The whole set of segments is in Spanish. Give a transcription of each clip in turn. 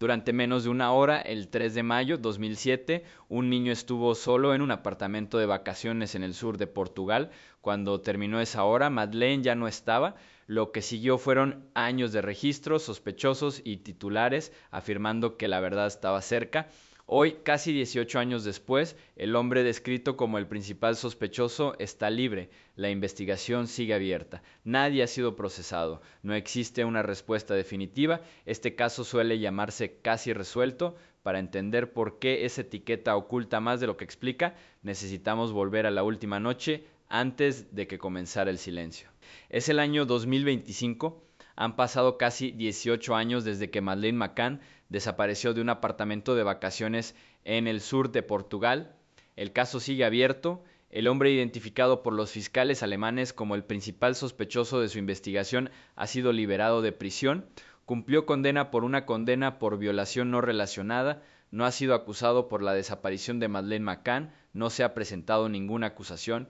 Durante menos de una hora, el 3 de mayo de 2007, un niño estuvo solo en un apartamento de vacaciones en el sur de Portugal. Cuando terminó esa hora, Madeleine ya no estaba. Lo que siguió fueron años de registros, sospechosos y titulares afirmando que la verdad estaba cerca. Hoy, casi 18 años después, el hombre descrito como el principal sospechoso está libre. La investigación sigue abierta. Nadie ha sido procesado. No existe una respuesta definitiva. Este caso suele llamarse casi resuelto. Para entender por qué esa etiqueta oculta más de lo que explica, necesitamos volver a la última noche antes de que comenzara el silencio. Es el año 2025. Han pasado casi 18 años desde que Madeleine McCann desapareció de un apartamento de vacaciones en el sur de Portugal. El caso sigue abierto. El hombre identificado por los fiscales alemanes como el principal sospechoso de su investigación ha sido liberado de prisión. Cumplió condena por violación no relacionada. No ha sido acusado por la desaparición de Madeleine McCann. No se ha presentado ninguna acusación.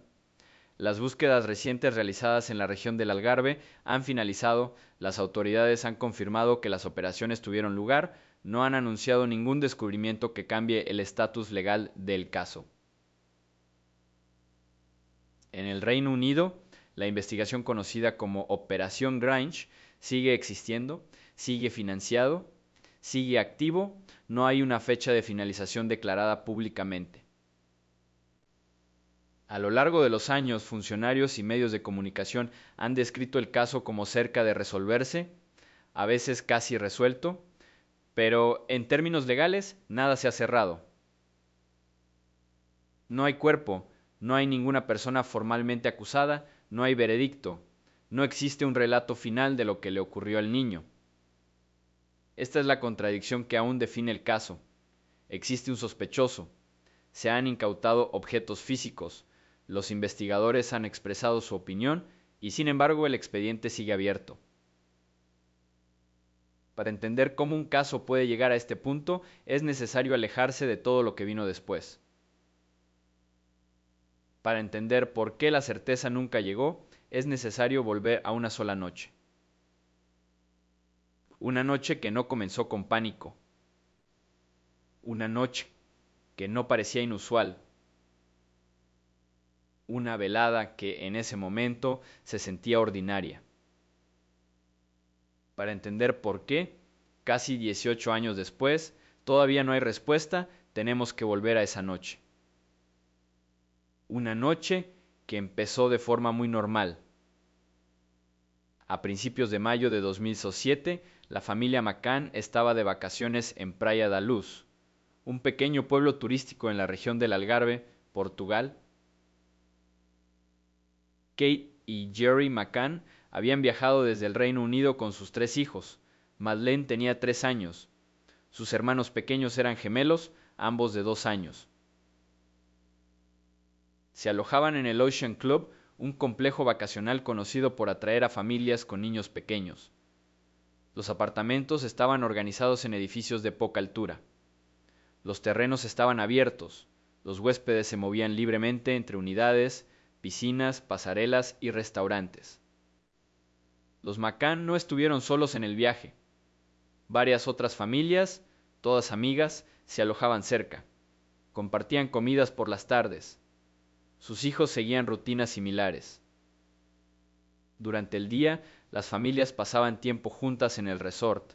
Las búsquedas recientes realizadas en la región del Algarve han finalizado. Las autoridades han confirmado que las operaciones tuvieron lugar. No han anunciado ningún descubrimiento que cambie el estatus legal del caso. En el Reino Unido, la investigación conocida como Operación Grange sigue existiendo, sigue financiado, sigue activo. No hay una fecha de finalización declarada públicamente. A lo largo de los años, funcionarios y medios de comunicación han descrito el caso como cerca de resolverse, a veces casi resuelto, pero en términos legales nada se ha cerrado. No hay cuerpo, no hay ninguna persona formalmente acusada, no hay veredicto, no existe un relato final de lo que le ocurrió al niño. Esta es la contradicción que aún define el caso. Existe un sospechoso, se han incautado objetos físicos, los investigadores han expresado su opinión y sin embargo el expediente sigue abierto. Para entender cómo un caso puede llegar a este punto, es necesario alejarse de todo lo que vino después. Para entender por qué la certeza nunca llegó, es necesario volver a una sola noche. Una noche que no comenzó con pánico. Una noche que no parecía inusual. Una velada que en ese momento se sentía ordinaria. Para entender por qué, casi 18 años después, todavía no hay respuesta, tenemos que volver a esa noche. Una noche que empezó de forma muy normal. A principios de mayo de 2007, la familia McCann estaba de vacaciones en Praia da Luz, un pequeño pueblo turístico en la región del Algarve, Portugal. Kate y Jerry McCann habían viajado desde el Reino Unido con sus 3 hijos. Madeleine tenía 3 años. Sus hermanos pequeños eran gemelos, ambos de 2 años. Se alojaban en el Ocean Club, un complejo vacacional conocido por atraer a familias con niños pequeños. Los apartamentos estaban organizados en edificios de poca altura. Los terrenos estaban abiertos. Los huéspedes se movían libremente entre unidades, piscinas, pasarelas y restaurantes. Los McCann no estuvieron solos en el viaje. Varias otras familias, todas amigas, se alojaban cerca. Compartían comidas por las tardes. Sus hijos seguían rutinas similares. Durante el día, las familias pasaban tiempo juntas en el resort.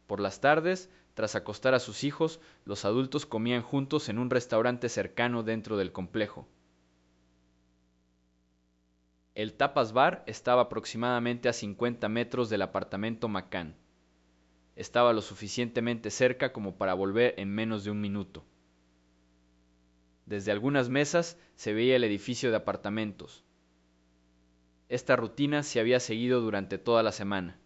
Por las tardes, tras acostar a sus hijos, los adultos comían juntos en un restaurante cercano dentro del complejo. El Tapas Bar estaba aproximadamente a 50 metros del apartamento McCann. Estaba lo suficientemente cerca como para volver en menos de un minuto. Desde algunas mesas se veía el edificio de apartamentos. Esta rutina se había seguido durante toda la semana.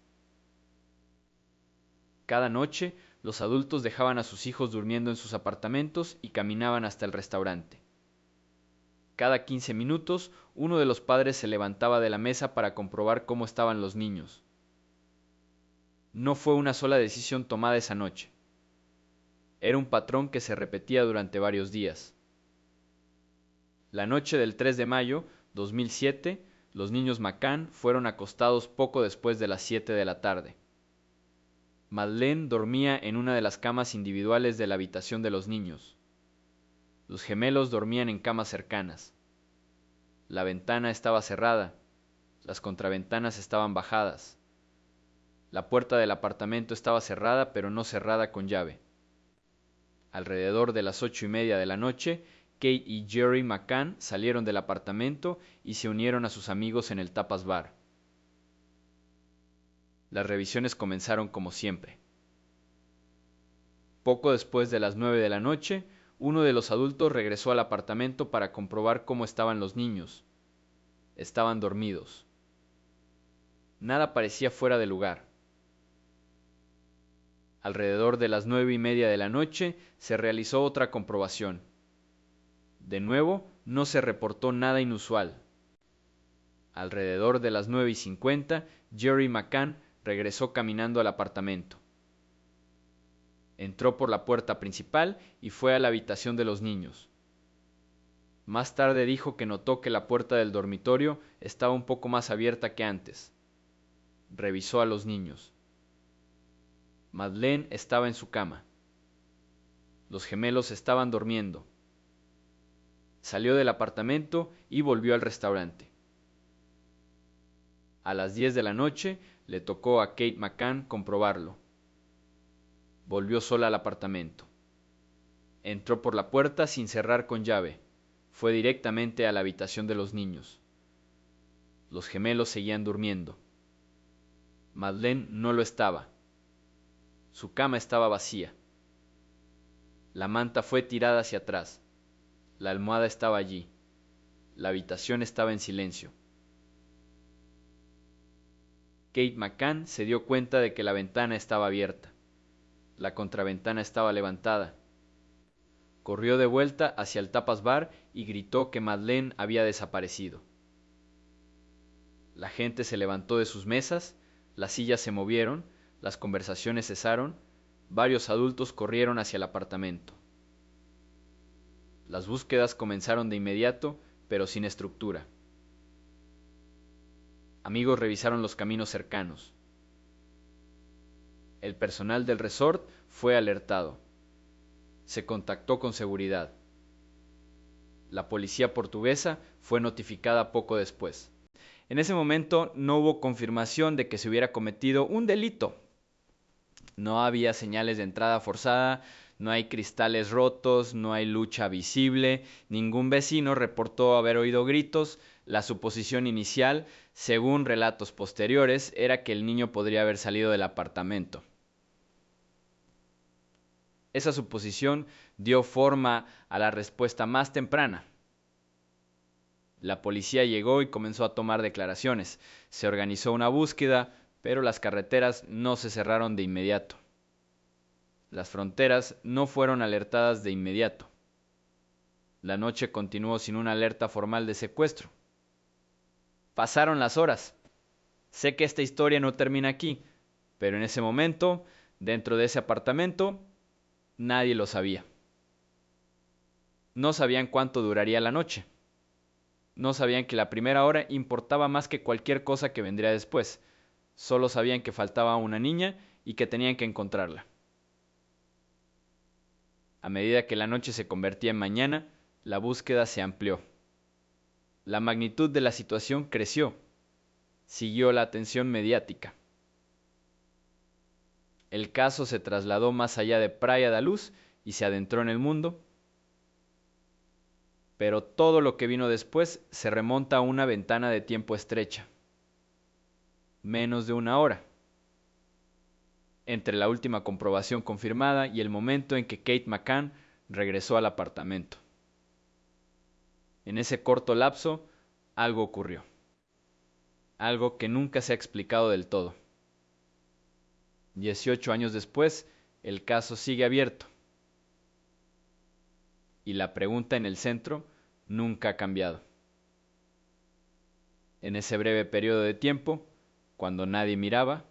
Cada noche, los adultos dejaban a sus hijos durmiendo en sus apartamentos y caminaban hasta el restaurante. Cada 15 minutos, uno de los padres se levantaba de la mesa para comprobar cómo estaban los niños. No fue una sola decisión tomada esa noche. Era un patrón que se repetía durante varios días. La noche del 3 de mayo de 2007, los niños McCann fueron acostados poco después de las 7 de la tarde. Madeleine dormía en una de las camas individuales de la habitación de los niños. Los gemelos dormían en camas cercanas. La ventana estaba cerrada, las contraventanas estaban bajadas. La puerta del apartamento estaba cerrada, pero no cerrada con llave. Alrededor de las 8:30 de la noche, Kate y Jerry McCann salieron del apartamento y se unieron a sus amigos en el Tapas Bar. Las revisiones comenzaron como siempre. Poco después de las 9 de la noche, uno de los adultos regresó al apartamento para comprobar cómo estaban los niños. Estaban dormidos. Nada parecía fuera de lugar. Alrededor de las 9:30 de la noche se realizó otra comprobación. De nuevo, no se reportó nada inusual. Alrededor de las 9:50, Jerry McCann regresó caminando al apartamento. Entró por la puerta principal y fue a la habitación de los niños. Más tarde dijo que notó que la puerta del dormitorio estaba un poco más abierta que antes. Revisó a los niños. Madeleine estaba en su cama. Los gemelos estaban durmiendo. Salió del apartamento y volvió al restaurante. A las 10 de la noche le tocó a Kate McCann comprobarlo. Volvió sola al apartamento. Entró por la puerta sin cerrar con llave. Fue directamente a la habitación de los niños. Los gemelos seguían durmiendo. Madeleine no lo estaba. Su cama estaba vacía. La manta fue tirada hacia atrás. La almohada estaba allí. La habitación estaba en silencio. Kate McCann se dio cuenta de que la ventana estaba abierta. La contraventana estaba levantada. Corrió de vuelta hacia el Tapas Bar y gritó que Madeleine había desaparecido. La gente se levantó de sus mesas, las sillas se movieron, las conversaciones cesaron, varios adultos corrieron hacia el apartamento. Las búsquedas comenzaron de inmediato, pero sin estructura. Amigos revisaron los caminos cercanos. El personal del resort fue alertado. Se contactó con seguridad. La policía portuguesa fue notificada poco después. En ese momento no hubo confirmación de que se hubiera cometido un delito. No había señales de entrada forzada, no hay cristales rotos, no hay lucha visible, ningún vecino reportó haber oído gritos. La suposición inicial, según relatos posteriores, era que el niño podría haber salido del apartamento. Esa suposición dio forma a la respuesta más temprana. La policía llegó y comenzó a tomar declaraciones. Se organizó una búsqueda, pero las carreteras no se cerraron de inmediato. Las fronteras no fueron alertadas de inmediato. La noche continuó sin una alerta formal de secuestro. Pasaron las horas. Sé que esta historia no termina aquí, pero en ese momento, dentro de ese apartamento, nadie lo sabía. No sabían cuánto duraría la noche. No sabían que la primera hora importaba más que cualquier cosa que vendría después. Solo sabían que faltaba una niña y que tenían que encontrarla. A medida que la noche se convertía en mañana, la búsqueda se amplió. La magnitud de la situación creció. Siguió la atención mediática. El caso se trasladó más allá de Praia da Luz y se adentró en el mundo. Pero todo lo que vino después se remonta a una ventana de tiempo estrecha. Menos de una hora. Entre la última comprobación confirmada y el momento en que Kate McCann regresó al apartamento. En ese corto lapso, algo ocurrió. Algo que nunca se ha explicado del todo. 18 años después, el caso sigue abierto. Y la pregunta en el centro nunca ha cambiado. En ese breve periodo de tiempo, cuando nadie miraba,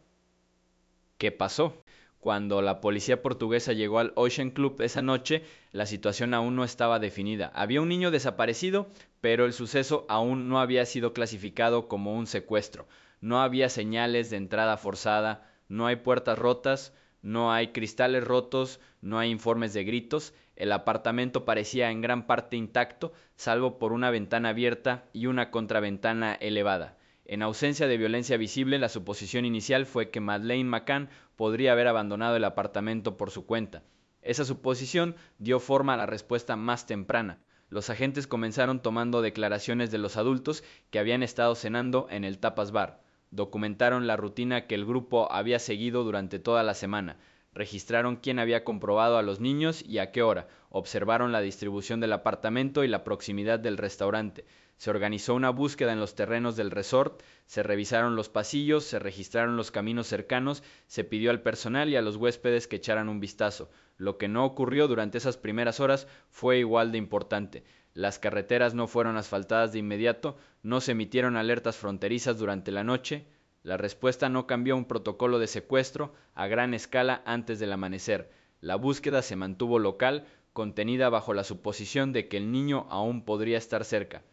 ¿qué pasó? Cuando la policía portuguesa llegó al Ocean Club esa noche, la situación aún no estaba definida. Había un niño desaparecido, pero el suceso aún no había sido clasificado como un secuestro. No había señales de entrada forzada, no hay puertas rotas, No hay cristales rotos, no hay informes de gritos, el apartamento parecía en gran parte intacto, salvo por una ventana abierta y una contraventana elevada. En ausencia de violencia visible, la suposición inicial fue que Madeleine McCann podría haber abandonado el apartamento por su cuenta. Esa suposición dio forma a la respuesta más temprana. Los agentes comenzaron tomando declaraciones de los adultos que habían estado cenando en el Tapas Bar. Documentaron la rutina que el grupo había seguido durante toda la semana. Registraron quién había comprobado a los niños y a qué hora. Observaron la distribución del apartamento y la proximidad del restaurante. Se organizó una búsqueda en los terrenos del resort, se revisaron los pasillos, se registraron los caminos cercanos, se pidió al personal y a los huéspedes que echaran un vistazo. Lo que no ocurrió durante esas primeras horas fue igual de importante. Las carreteras no fueron asfaltadas de inmediato, no se emitieron alertas fronterizas durante la noche. La respuesta no cambió a un protocolo de secuestro a gran escala antes del amanecer. La búsqueda se mantuvo local, contenida bajo la suposición de que el niño aún podría estar cerca.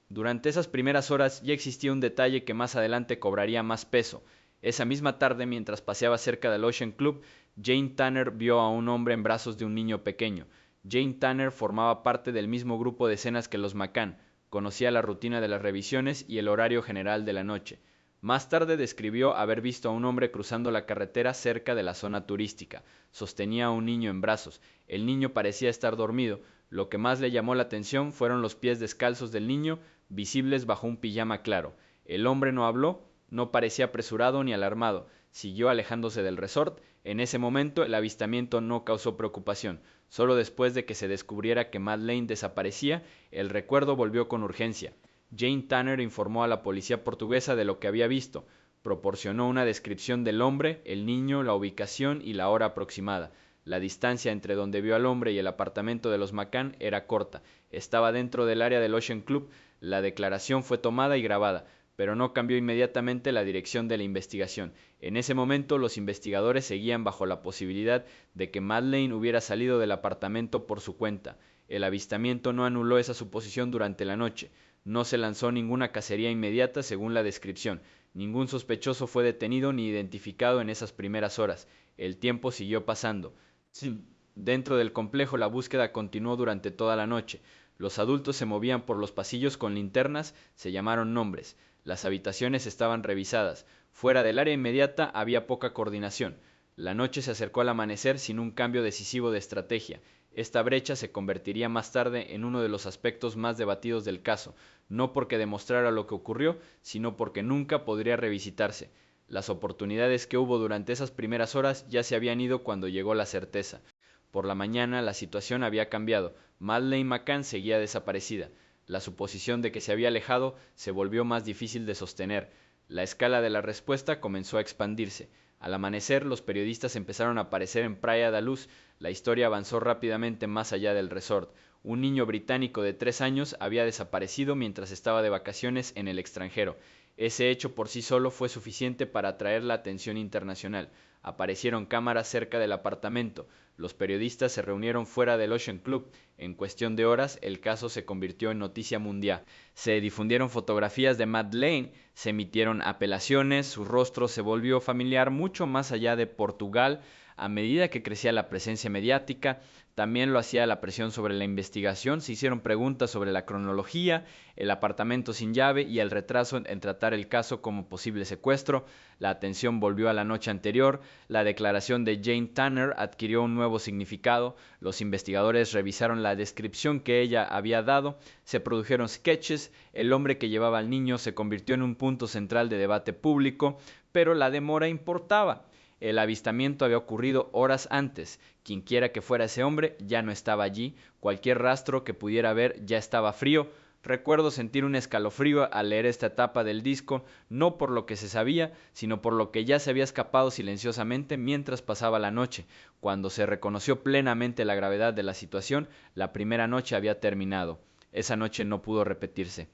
Durante esas primeras horas ya existía un detalle que más adelante cobraría más peso. Esa misma tarde, mientras paseaba cerca del Ocean Club, Jane Tanner vio a un hombre en brazos de un niño pequeño. Jane Tanner formaba parte del mismo grupo de escenas que los McCann, conocía la rutina de las revisiones y el horario general de la noche. Más tarde describió haber visto a un hombre cruzando la carretera cerca de la zona turística. Sostenía a un niño en brazos. El niño parecía estar dormido. Lo que más le llamó la atención fueron los pies descalzos del niño, visibles bajo un pijama claro. El hombre no habló, no parecía apresurado ni alarmado. Siguió alejándose del resort. En ese momento el avistamiento no causó preocupación. Solo después de que se descubriera que Madeleine desaparecía, el recuerdo volvió con urgencia. Jane Tanner informó a la policía portuguesa de lo que había visto. Proporcionó una descripción del hombre, el niño, la ubicación y la hora aproximada. La distancia entre donde vio al hombre y el apartamento de los McCann era corta. Estaba dentro del área del Ocean Club. La declaración fue tomada y grabada, pero no cambió inmediatamente la dirección de la investigación. En ese momento los investigadores seguían bajo la posibilidad de que Madeleine hubiera salido del apartamento por su cuenta. El avistamiento no anuló esa suposición durante la noche. No se lanzó ninguna cacería inmediata según la descripción. Ningún sospechoso fue detenido ni identificado en esas primeras horas. El tiempo siguió pasando. Sí. Dentro del complejo la búsqueda continuó durante toda la noche. Los adultos se movían por los pasillos con linternas, se llamaron nombres. Las habitaciones estaban revisadas. Fuera del área inmediata había poca coordinación. La noche se acercó al amanecer sin un cambio decisivo de estrategia. Esta brecha se convertiría más tarde en uno de los aspectos más debatidos del caso, no porque demostrara lo que ocurrió, sino porque nunca podría revisitarse. Las oportunidades que hubo durante esas primeras horas ya se habían ido cuando llegó la certeza. Por la mañana la situación había cambiado. Madeleine McCann seguía desaparecida. La suposición de que se había alejado se volvió más difícil de sostener. La escala de la respuesta comenzó a expandirse. Al amanecer, los periodistas empezaron a aparecer en Praia da Luz. La historia avanzó rápidamente más allá del resort. Un niño británico de 3 años había desaparecido mientras estaba de vacaciones en el extranjero. Ese hecho por sí solo fue suficiente para atraer la atención internacional. Aparecieron cámaras cerca del apartamento. Los periodistas se reunieron fuera del Ocean Club. En cuestión de horas, el caso se convirtió en noticia mundial. Se difundieron fotografías de Madeleine, se emitieron apelaciones, su rostro se volvió familiar mucho más allá de Portugal. A medida que crecía la presencia mediática, también lo hacía la presión sobre la investigación. Se hicieron preguntas sobre la cronología, el apartamento sin llave y el retraso en tratar el caso como posible secuestro. La atención volvió a la noche anterior. La declaración de Jane Tanner adquirió un nuevo significado. Los investigadores revisaron la descripción que ella había dado. Se produjeron sketches. El hombre que llevaba al niño se convirtió en un punto central de debate público, pero la demora importaba. El avistamiento había ocurrido horas antes. Quienquiera que fuera ese hombre ya no estaba allí. Cualquier rastro que pudiera haber ya estaba frío. Recuerdo sentir un escalofrío al leer esta etapa del disco, no por lo que se sabía, sino por lo que ya se había escapado silenciosamente mientras pasaba la noche. Cuando se reconoció plenamente la gravedad de la situación, la primera noche había terminado. Esa noche no pudo repetirse.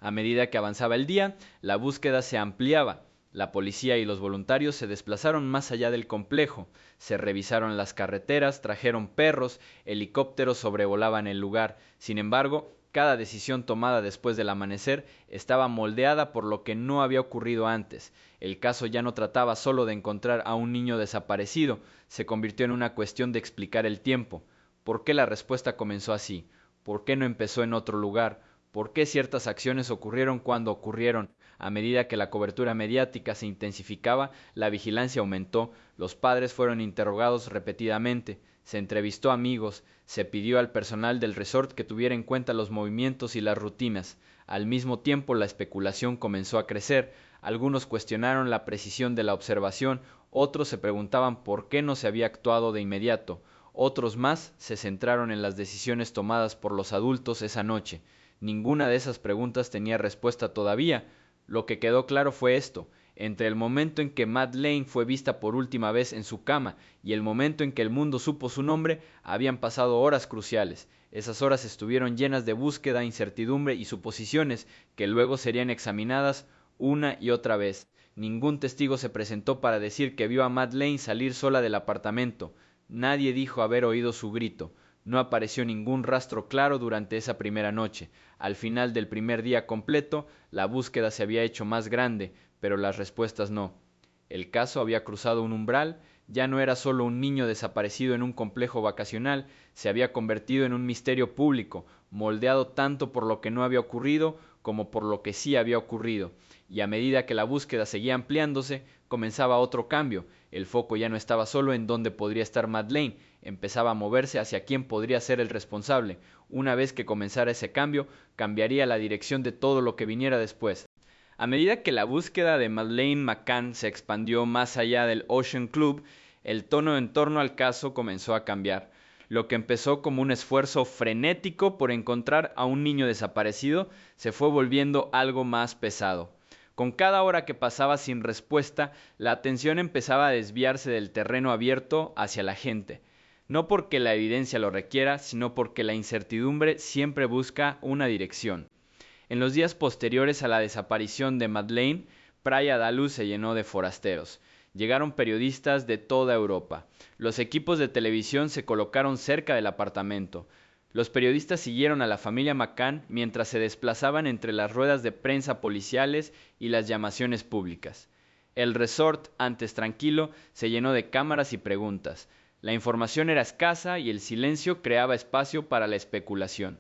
A medida que avanzaba el día, la búsqueda se ampliaba. La policía y los voluntarios se desplazaron más allá del complejo. Se revisaron las carreteras, trajeron perros, helicópteros sobrevolaban el lugar. Sin embargo, Cada decisión tomada después del amanecer estaba moldeada por lo que no había ocurrido antes. El caso ya no trataba solo de encontrar a un niño desaparecido, se convirtió en una cuestión de explicar el tiempo. ¿Por qué la respuesta comenzó así? ¿Por qué no empezó en otro lugar? ¿Por qué ciertas acciones ocurrieron cuando ocurrieron? A medida que la cobertura mediática se intensificaba, la vigilancia aumentó, los padres fueron interrogados repetidamente, se entrevistó a amigos, se pidió al personal del resort que tuviera en cuenta los movimientos y las rutinas. Al mismo tiempo, la especulación comenzó a crecer. Algunos cuestionaron la precisión de la observación, otros se preguntaban por qué no se había actuado de inmediato. Otros más se centraron en las decisiones tomadas por los adultos esa noche. Ninguna de esas preguntas tenía respuesta todavía. Lo que quedó claro fue esto: entre el momento en que Madeleine fue vista por última vez en su cama y el momento en que el mundo supo su nombre, habían pasado horas cruciales. Esas horas estuvieron llenas de búsqueda, incertidumbre y suposiciones que luego serían examinadas una y otra vez. Ningún testigo se presentó para decir que vio a Madeleine salir sola del apartamento. Nadie dijo haber oído su grito. No apareció ningún rastro claro durante esa primera noche. Al final del primer día completo, la búsqueda se había hecho más grande, pero las respuestas no. El caso había cruzado un umbral, ya no era solo un niño desaparecido en un complejo vacacional, se había convertido en un misterio público, moldeado tanto por lo que no había ocurrido como por lo que sí había ocurrido. Y a medida que la búsqueda seguía ampliándose, comenzaba otro cambio. El foco ya no estaba solo en dónde podría estar Madeleine, empezaba a moverse hacia quién podría ser el responsable. Una vez que comenzara ese cambio, cambiaría la dirección de todo lo que viniera después. A medida que la búsqueda de Madeleine McCann se expandió más allá del Ocean Club, el tono en torno al caso comenzó a cambiar. Lo que empezó como un esfuerzo frenético por encontrar a un niño desaparecido se fue volviendo algo más pesado. Con cada hora que pasaba sin respuesta, la atención empezaba a desviarse del terreno abierto hacia la gente. No porque la evidencia lo requiera, sino porque la incertidumbre siempre busca una dirección. En los días posteriores a la desaparición de Madeleine, Praia da Luz se llenó de forasteros. Llegaron periodistas de toda Europa. Los equipos de televisión se colocaron cerca del apartamento. Los periodistas siguieron a la familia McCann mientras se desplazaban entre las ruedas de prensa policiales y las llamaciones públicas. El resort, antes tranquilo, se llenó de cámaras y preguntas. La información era escasa y el silencio creaba espacio para la especulación.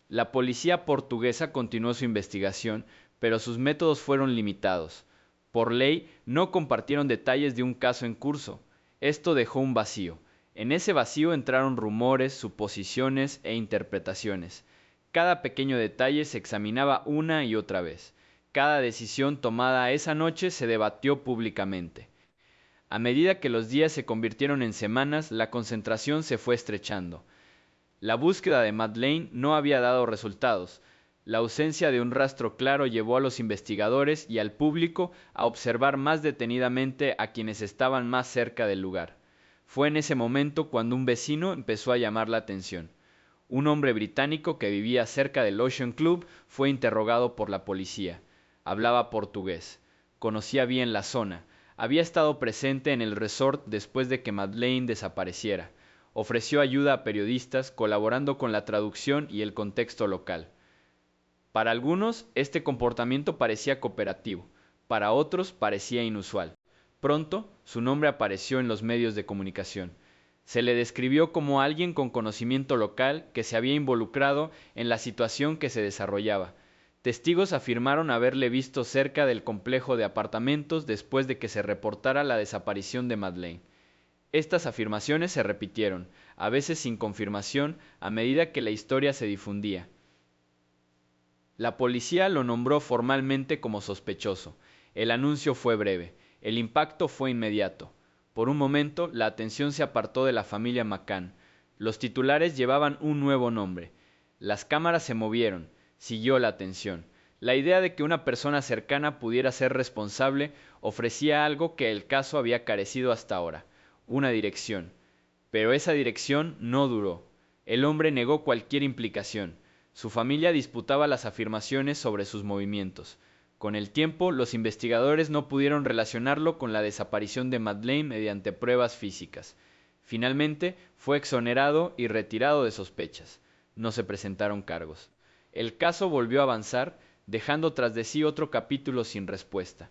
La policía portuguesa continuó su investigación, pero sus métodos fueron limitados. Por ley, no compartieron detalles de un caso en curso. Esto dejó un vacío. En ese vacío entraron rumores, suposiciones e interpretaciones. Cada pequeño detalle se examinaba una y otra vez. Cada decisión tomada esa noche se debatió públicamente. A medida que los días se convirtieron en semanas, la concentración se fue estrechando. La búsqueda de Madeleine no había dado resultados. La ausencia de un rastro claro llevó a los investigadores y al público a observar más detenidamente a quienes estaban más cerca del lugar. Fue en ese momento cuando un vecino empezó a llamar la atención. Un hombre británico que vivía cerca del Ocean Club fue interrogado por la policía. Hablaba portugués. Conocía bien la zona. Había estado presente en el resort después de que Madeleine desapareciera. Ofreció ayuda a periodistas, colaborando con la traducción y el contexto local. Para algunos, este comportamiento parecía cooperativo, para otros parecía inusual. Pronto, su nombre apareció en los medios de comunicación. Se le describió como alguien con conocimiento local que se había involucrado en la situación que se desarrollaba. Testigos afirmaron haberle visto cerca del complejo de apartamentos después de que se reportara la desaparición de Madeleine. Estas afirmaciones se repitieron, a veces sin confirmación, a medida que la historia se difundía. La policía lo nombró formalmente como sospechoso. El anuncio fue breve, el impacto fue inmediato. Por un momento, la atención se apartó de la familia McCann. Los titulares llevaban un nuevo nombre. Las cámaras se movieron, siguió la atención. La idea de que una persona cercana pudiera ser responsable ofrecía algo que el caso había carecido hasta ahora: una dirección. Pero esa dirección no duró. El hombre negó cualquier implicación. Su familia disputaba las afirmaciones sobre sus movimientos. Con el tiempo, los investigadores no pudieron relacionarlo con la desaparición de Madeleine mediante pruebas físicas. Finalmente, fue exonerado y retirado de sospechas. No se presentaron cargos. El caso volvió a avanzar, dejando tras de sí otro capítulo sin respuesta.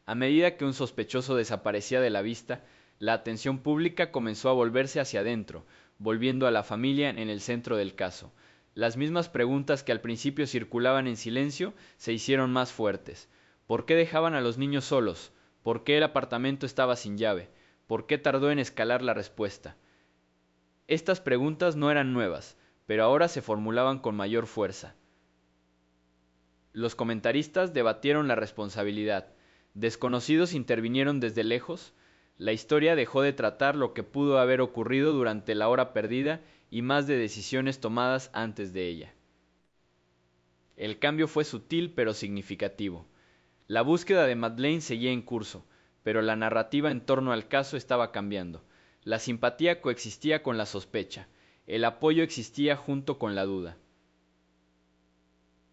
A medida que un sospechoso desaparecía de la vista, la atención pública comenzó a volverse hacia adentro, volviendo a la familia en el centro del caso. Las mismas preguntas que al principio circulaban en silencio se hicieron más fuertes. ¿Por qué dejaban a los niños solos? ¿Por qué el apartamento estaba sin llave? ¿Por qué tardó en escalar la respuesta? Estas preguntas no eran nuevas, pero ahora se formulaban con mayor fuerza. Los comentaristas debatieron la responsabilidad. Desconocidos intervinieron desde lejos. La historia dejó de tratar lo que pudo haber ocurrido durante la hora perdida y más de decisiones tomadas antes de ella. El cambio fue sutil pero significativo. La búsqueda de Madeleine seguía en curso, pero la narrativa en torno al caso estaba cambiando. La simpatía coexistía con la sospecha. El apoyo existía junto con la duda.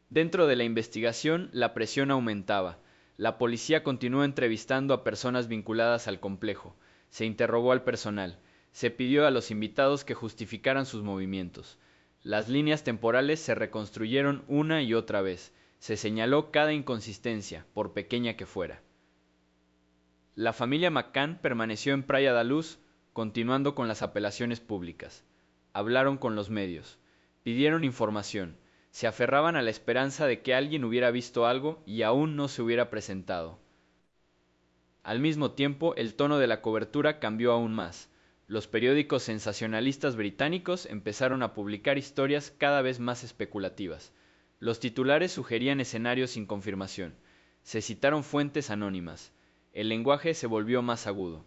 Dentro de la investigación, la presión aumentaba. La policía continuó entrevistando a personas vinculadas al complejo. Se interrogó al personal. Se pidió a los invitados que justificaran sus movimientos. Las líneas temporales se reconstruyeron una y otra vez. Se señaló cada inconsistencia, por pequeña que fuera. La familia McCann permaneció en Praia da Luz, continuando con las apelaciones públicas. Hablaron con los medios. Pidieron información. Se aferraban a la esperanza de que alguien hubiera visto algo y aún no se hubiera presentado. Al mismo tiempo, el tono de la cobertura cambió aún más. Los periódicos sensacionalistas británicos empezaron a publicar historias cada vez más especulativas. Los titulares sugerían escenarios sin confirmación. Se citaron fuentes anónimas. El lenguaje se volvió más agudo.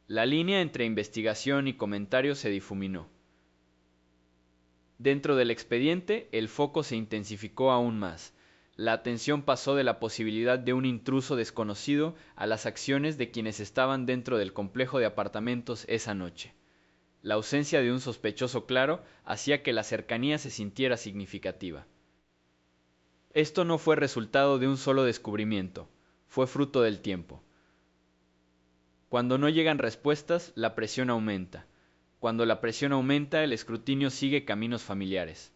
La línea entre investigación y comentario se difuminó. Dentro del expediente, el foco se intensificó aún más. La atención pasó de la posibilidad de un intruso desconocido a las acciones de quienes estaban dentro del complejo de apartamentos esa noche. La ausencia de un sospechoso claro hacía que la cercanía se sintiera significativa. Esto no fue resultado de un solo descubrimiento, fue fruto del tiempo. Cuando no llegan respuestas, la presión aumenta. Cuando la presión aumenta, el escrutinio sigue caminos familiares.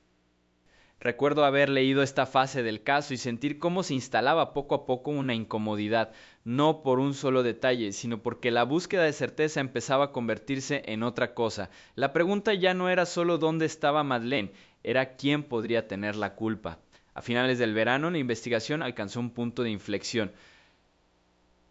Recuerdo haber leído esta fase del caso y sentir cómo se instalaba poco a poco una incomodidad, no por un solo detalle, sino porque la búsqueda de certeza empezaba a convertirse en otra cosa. La pregunta ya no era solo dónde estaba Madeleine, era quién podría tener la culpa. A finales del verano, la investigación alcanzó un punto de inflexión.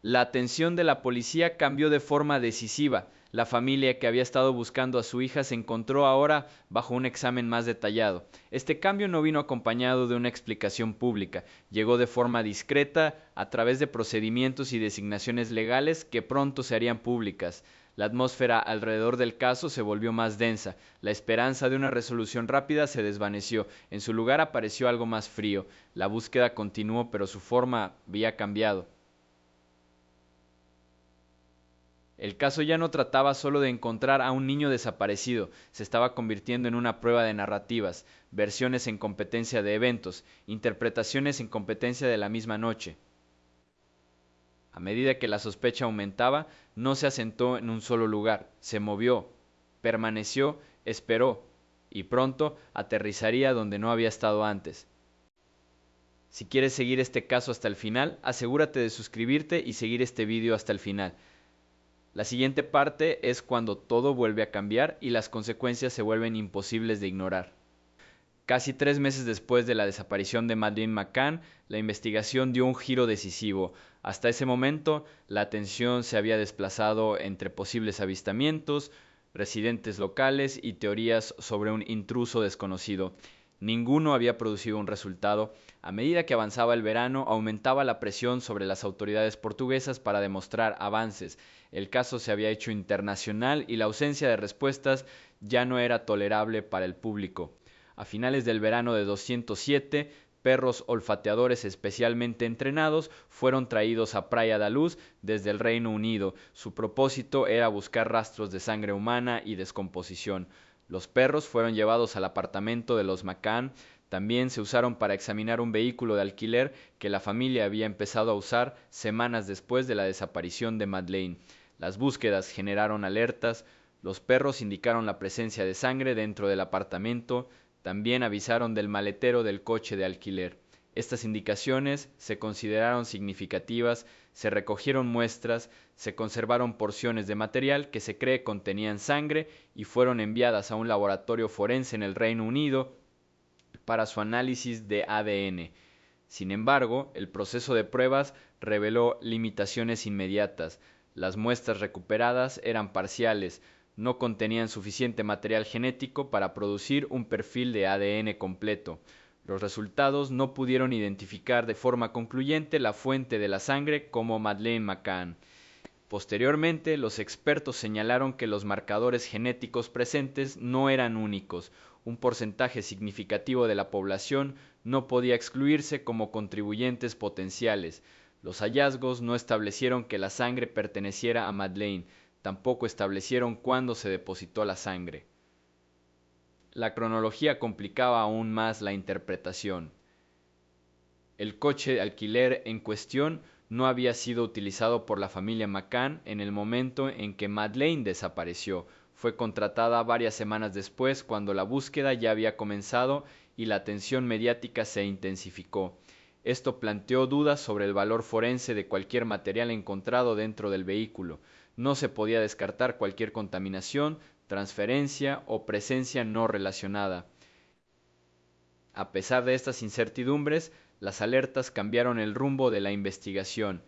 La atención de la policía cambió de forma decisiva. La familia que había estado buscando a su hija se encontró ahora bajo un examen más detallado. Este cambio no vino acompañado de una explicación pública, llegó de forma discreta a través de procedimientos y designaciones legales que pronto se harían públicas. La atmósfera alrededor del caso se volvió más densa, la esperanza de una resolución rápida se desvaneció, en su lugar apareció algo más frío. La búsqueda continuó, pero su forma había cambiado. El caso ya no trataba solo de encontrar a un niño desaparecido, se estaba convirtiendo en una prueba de narrativas, versiones en competencia de eventos, interpretaciones en competencia de la misma noche. A medida que la sospecha aumentaba, no se asentó en un solo lugar, se movió, permaneció, esperó, y pronto aterrizaría donde no había estado antes. Si quieres seguir este caso hasta el final, asegúrate de suscribirte y seguir este vídeo hasta el final. La siguiente parte es cuando todo vuelve a cambiar y las consecuencias se vuelven imposibles de ignorar. Casi 3 meses después de la desaparición de Madeleine McCann, la investigación dio un giro decisivo. Hasta ese momento, la atención se había desplazado entre posibles avistamientos, residentes locales y teorías sobre un intruso desconocido. Ninguno había producido un resultado. A medida que avanzaba el verano, aumentaba la presión sobre las autoridades portuguesas para demostrar avances. El caso se había hecho internacional y la ausencia de respuestas ya no era tolerable para el público. A finales del verano de 207, perros olfateadores especialmente entrenados fueron traídos a Praia da Luz desde el Reino Unido. Su propósito era buscar rastros de sangre humana y descomposición. Los perros fueron llevados al apartamento de los McCann. También se usaron para examinar un vehículo de alquiler que la familia había empezado a usar semanas después de la desaparición de Madeleine. Las búsquedas generaron alertas. Los perros indicaron la presencia de sangre dentro del apartamento. También avisaron del maletero del coche de alquiler. Estas indicaciones se consideraron significativas, se recogieron muestras, se conservaron porciones de material que se cree contenían sangre y fueron enviadas a un laboratorio forense en el Reino Unido para su análisis de ADN. Sin embargo, el proceso de pruebas reveló limitaciones inmediatas. Las muestras recuperadas eran parciales, no contenían suficiente material genético para producir un perfil de ADN completo. Los resultados no pudieron identificar de forma concluyente la fuente de la sangre como Madeleine McCann. Posteriormente, los expertos señalaron que los marcadores genéticos presentes no eran únicos. Un porcentaje significativo de la población no podía excluirse como contribuyentes potenciales. Los hallazgos no establecieron que la sangre perteneciera a Madeleine, tampoco establecieron cuándo se depositó la sangre. La cronología complicaba aún más la interpretación. El coche de alquiler en cuestión no había sido utilizado por la familia McCann en el momento en que Madeleine desapareció. Fue contratada varias semanas después, cuando la búsqueda ya había comenzado y la atención mediática se intensificó. Esto planteó dudas sobre el valor forense de cualquier material encontrado dentro del vehículo. No se podía descartar cualquier contaminación, transferencia o presencia no relacionada. A pesar de estas incertidumbres, las alertas cambiaron el rumbo de la investigación.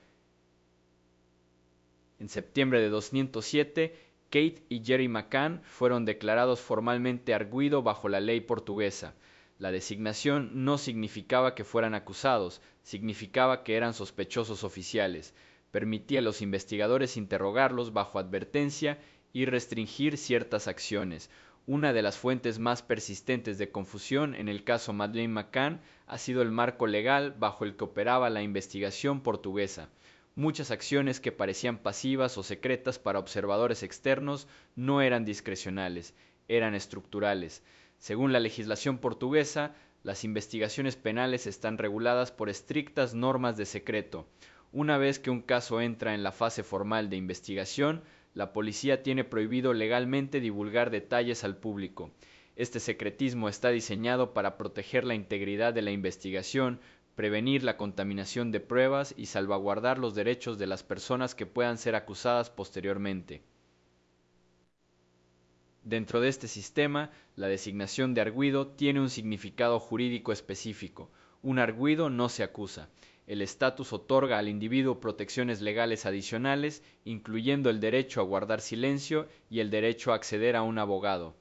En septiembre de 2007, Kate y Jerry McCann fueron declarados formalmente arguido bajo la ley portuguesa. La designación no significaba que fueran acusados, significaba que eran sospechosos oficiales. Permitía a los investigadores interrogarlos bajo advertencia y restringir ciertas acciones. Una de las fuentes más persistentes de confusión en el caso Madeleine McCann ha sido el marco legal bajo el que operaba la investigación portuguesa. Muchas acciones que parecían pasivas o secretas para observadores externos no eran discrecionales, eran estructurales. Según la legislación portuguesa, las investigaciones penales están reguladas por estrictas normas de secreto. Una vez que un caso entra en la fase formal de investigación, la policía tiene prohibido legalmente divulgar detalles al público. Este secretismo está diseñado para proteger la integridad de la investigación, prevenir la contaminación de pruebas y salvaguardar los derechos de las personas que puedan ser acusadas posteriormente. Dentro de este sistema, la designación de arguido tiene un significado jurídico específico. Un arguido no se acusa. El estatus otorga al individuo protecciones legales adicionales, incluyendo el derecho a guardar silencio y el derecho a acceder a un abogado.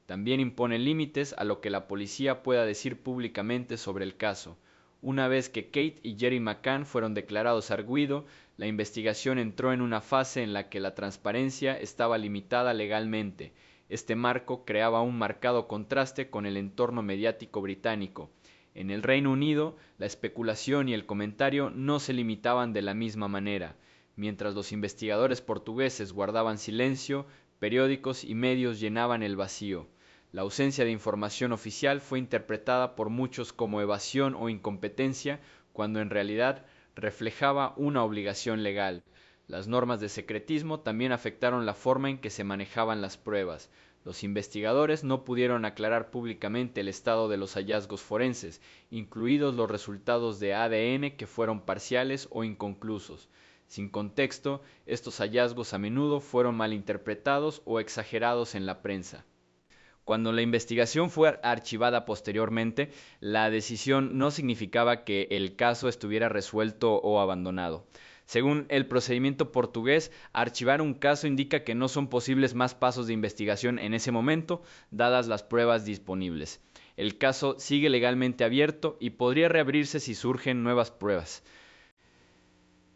También impone límites a lo que la policía pueda decir públicamente sobre el caso. Una vez que Kate y Jerry McCann fueron declarados arguido, la investigación entró en una fase en la que la transparencia estaba limitada legalmente. Este marco creaba un marcado contraste con el entorno mediático británico. En el Reino Unido, la especulación y el comentario no se limitaban de la misma manera. Mientras los investigadores portugueses guardaban silencio, periódicos y medios llenaban el vacío. La ausencia de información oficial fue interpretada por muchos como evasión o incompetencia, cuando en realidad reflejaba una obligación legal. Las normas de secretismo también afectaron la forma en que se manejaban las pruebas. Los investigadores no pudieron aclarar públicamente el estado de los hallazgos forenses, incluidos los resultados de ADN que fueron parciales o inconclusos. Sin contexto, estos hallazgos a menudo fueron malinterpretados o exagerados en la prensa. Cuando la investigación fue archivada posteriormente, la decisión no significaba que el caso estuviera resuelto o abandonado. Según el procedimiento portugués, archivar un caso indica que no son posibles más pasos de investigación en ese momento, dadas las pruebas disponibles. El caso sigue legalmente abierto y podría reabrirse si surgen nuevas pruebas.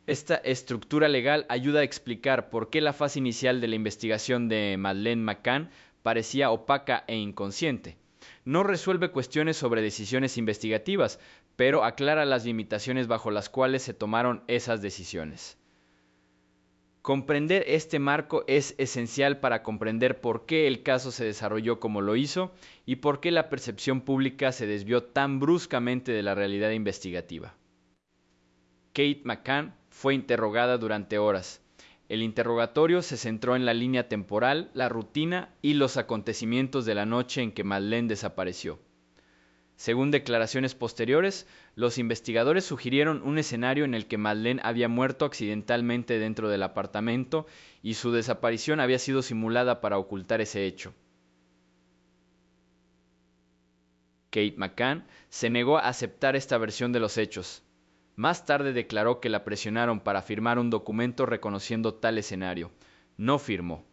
Esta estructura legal ayuda a explicar por qué la fase inicial de la investigación de Madeleine McCann parecía opaca e inconsciente. No resuelve cuestiones sobre decisiones investigativas, pero aclara las limitaciones bajo las cuales se tomaron esas decisiones. Comprender este marco es esencial para comprender por qué el caso se desarrolló como lo hizo y por qué la percepción pública se desvió tan bruscamente de la realidad investigativa. Kate McCann fue interrogada durante horas. El interrogatorio se centró en la línea temporal, la rutina y los acontecimientos de la noche en que Madeleine desapareció. Según declaraciones posteriores, los investigadores sugirieron un escenario en el que Madeleine había muerto accidentalmente dentro del apartamento y su desaparición había sido simulada para ocultar ese hecho. Kate McCann se negó a aceptar esta versión de los hechos. Más tarde declaró que la presionaron para firmar un documento reconociendo tal escenario. No firmó.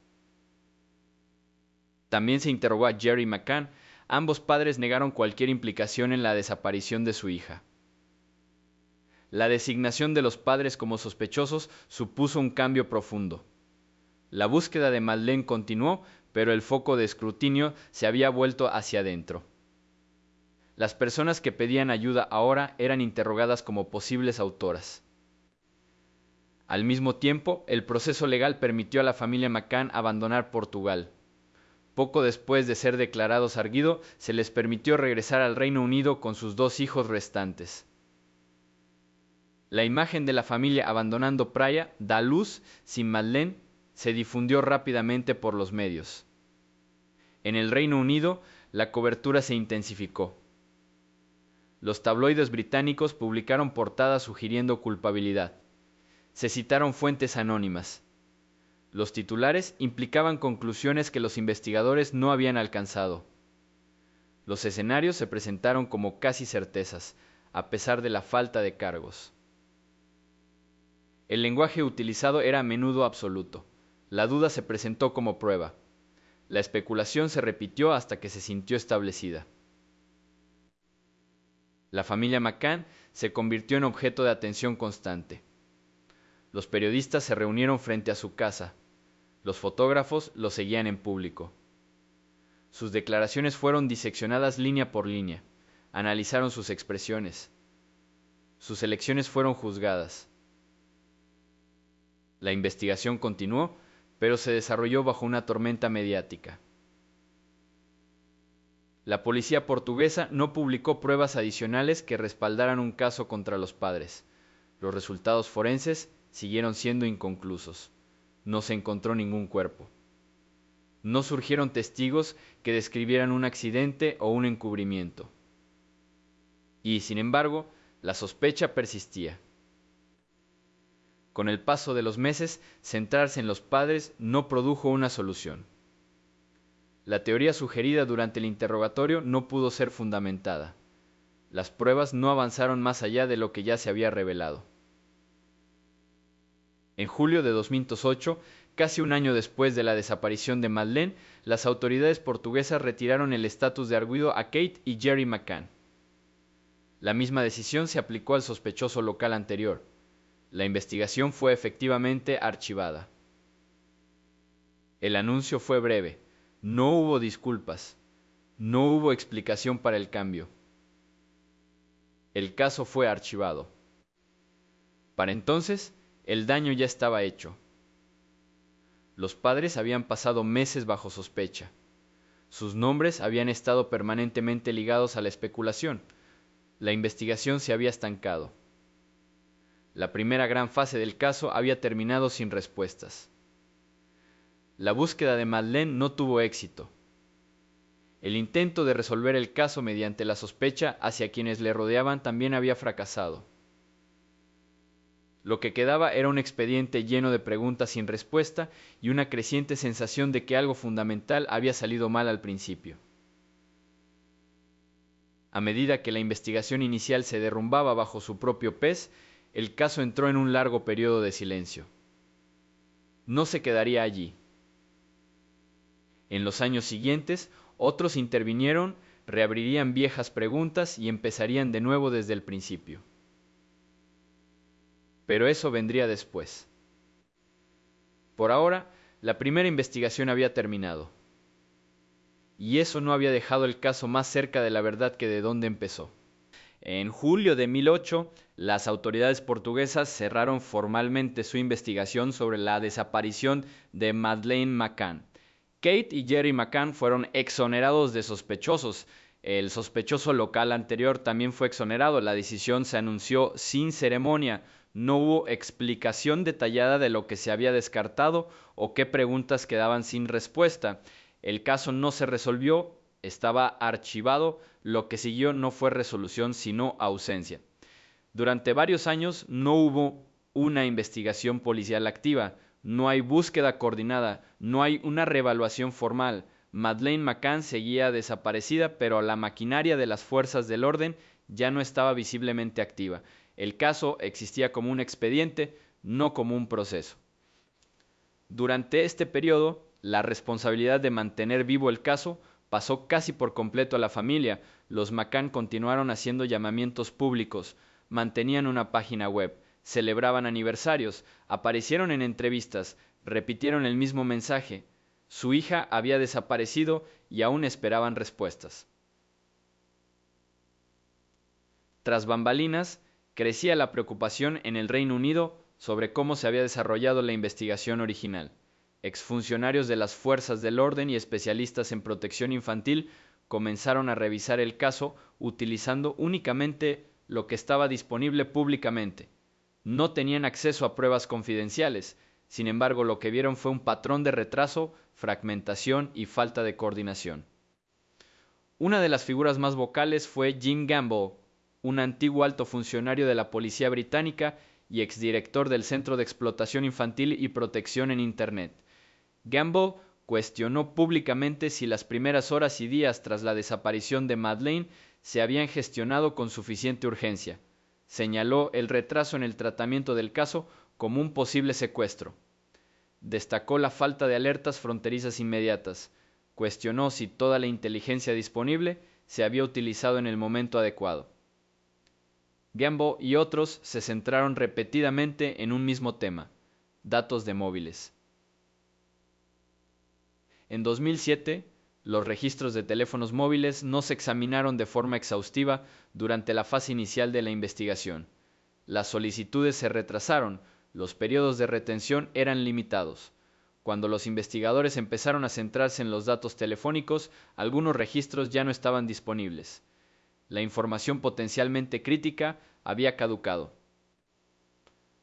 También se interrogó a Jerry McCann. Ambos padres negaron cualquier implicación en la desaparición de su hija. La designación de los padres como sospechosos supuso un cambio profundo. La búsqueda de Madeleine continuó, pero el foco de escrutinio se había vuelto hacia adentro. Las personas que pedían ayuda ahora eran interrogadas como posibles autoras. Al mismo tiempo, el proceso legal permitió a la familia McCann abandonar Portugal. Poco después de ser declarados arguido, se les permitió regresar al Reino Unido con sus 2 hijos restantes. La imagen de la familia abandonando Praia da luz sin Madeleine se difundió rápidamente por los medios. En el Reino Unido, la cobertura se intensificó. Los tabloides británicos publicaron portadas sugiriendo culpabilidad. Se citaron fuentes anónimas. Los titulares implicaban conclusiones que los investigadores no habían alcanzado. Los escenarios se presentaron como casi certezas, a pesar de la falta de cargos. El lenguaje utilizado era a menudo absoluto. La duda se presentó como prueba. La especulación se repitió hasta que se sintió establecida. La familia McCann se convirtió en objeto de atención constante. Los periodistas se reunieron frente a su casa. Los fotógrafos lo seguían en público. Sus declaraciones fueron diseccionadas línea por línea. Analizaron sus expresiones. Sus elecciones fueron juzgadas. La investigación continuó, pero se desarrolló bajo una tormenta mediática. La policía portuguesa no publicó pruebas adicionales que respaldaran un caso contra los padres. Los resultados forenses siguieron siendo inconclusos. No se encontró ningún cuerpo. No surgieron testigos que describieran un accidente o un encubrimiento. Y, sin embargo, la sospecha persistía. Con el paso de los meses, centrarse en los padres no produjo una solución. La teoría sugerida durante el interrogatorio no pudo ser fundamentada. Las pruebas no avanzaron más allá de lo que ya se había revelado. En julio de 2008, casi un año después de la desaparición de Madeleine, las autoridades portuguesas retiraron el estatus de arguido a Kate y Jerry McCann. La misma decisión se aplicó al sospechoso local anterior. La investigación fue efectivamente archivada. El anuncio fue breve. No hubo disculpas. No hubo explicación para el cambio. El caso fue archivado. Para entonces, el daño ya estaba hecho. Los padres habían pasado meses bajo sospecha. Sus nombres habían estado permanentemente ligados a la especulación. La investigación se había estancado. La primera gran fase del caso había terminado sin respuestas. La búsqueda de Madeleine no tuvo éxito. El intento de resolver el caso mediante la sospecha hacia quienes le rodeaban también había fracasado. Lo que quedaba era un expediente lleno de preguntas sin respuesta y una creciente sensación de que algo fundamental había salido mal al principio. A medida que la investigación inicial se derrumbaba bajo su propio peso, el caso entró en un largo periodo de silencio. No se quedaría allí. En los años siguientes, otros intervinieron, reabrirían viejas preguntas y empezarían de nuevo desde el principio. Pero eso vendría después. Por ahora, la primera investigación había terminado. Y eso no había dejado el caso más cerca de la verdad que de donde empezó. En julio de 2008, las autoridades portuguesas cerraron formalmente su investigación sobre la desaparición de Madeleine McCann. Kate y Jerry McCann fueron exonerados de sospechosos. El sospechoso local anterior también fue exonerado. La decisión se anunció sin ceremonia. No hubo explicación detallada de lo que se había descartado o qué preguntas quedaban sin respuesta. El caso no se resolvió, Estaba archivado, lo que siguió no fue resolución sino ausencia. Durante varios años no hubo una investigación policial activa, no hay búsqueda coordinada, no hay una reevaluación formal. Madeleine McCann seguía desaparecida, pero la maquinaria de las fuerzas del orden ya no estaba visiblemente activa. El caso existía como un expediente, no como un proceso. Durante este periodo, la responsabilidad de mantener vivo el caso pasó casi por completo a la familia. Los McCann continuaron haciendo llamamientos públicos, mantenían una página web, celebraban aniversarios, aparecieron en entrevistas, repitieron el mismo mensaje. Su hija había desaparecido y aún esperaban respuestas. Tras bambalinas, crecía la preocupación en el Reino Unido sobre cómo se había desarrollado la investigación original. Exfuncionarios de las fuerzas del orden y especialistas en protección infantil comenzaron a revisar el caso utilizando únicamente lo que estaba disponible públicamente. No tenían acceso a pruebas confidenciales, sin embargo lo que vieron fue un patrón de retraso, fragmentación y falta de coordinación. Una de las figuras más vocales fue Jim Gamble, un antiguo alto funcionario de la policía británica y exdirector del Centro de Explotación Infantil y Protección en Internet. Gamble cuestionó públicamente si las primeras horas y días tras la desaparición de Madeleine se habían gestionado con suficiente urgencia. Señaló el retraso en el tratamiento del caso como un posible secuestro. Destacó la falta de alertas fronterizas inmediatas. Cuestionó si toda la inteligencia disponible se había utilizado en el momento adecuado. Gamble y otros se centraron repetidamente en un mismo tema: datos de móviles. En 2007, los registros de teléfonos móviles no se examinaron de forma exhaustiva durante la fase inicial de la investigación. Las solicitudes se retrasaron, los periodos de retención eran limitados. Cuando los investigadores empezaron a centrarse en los datos telefónicos, algunos registros ya no estaban disponibles. La información potencialmente crítica había caducado.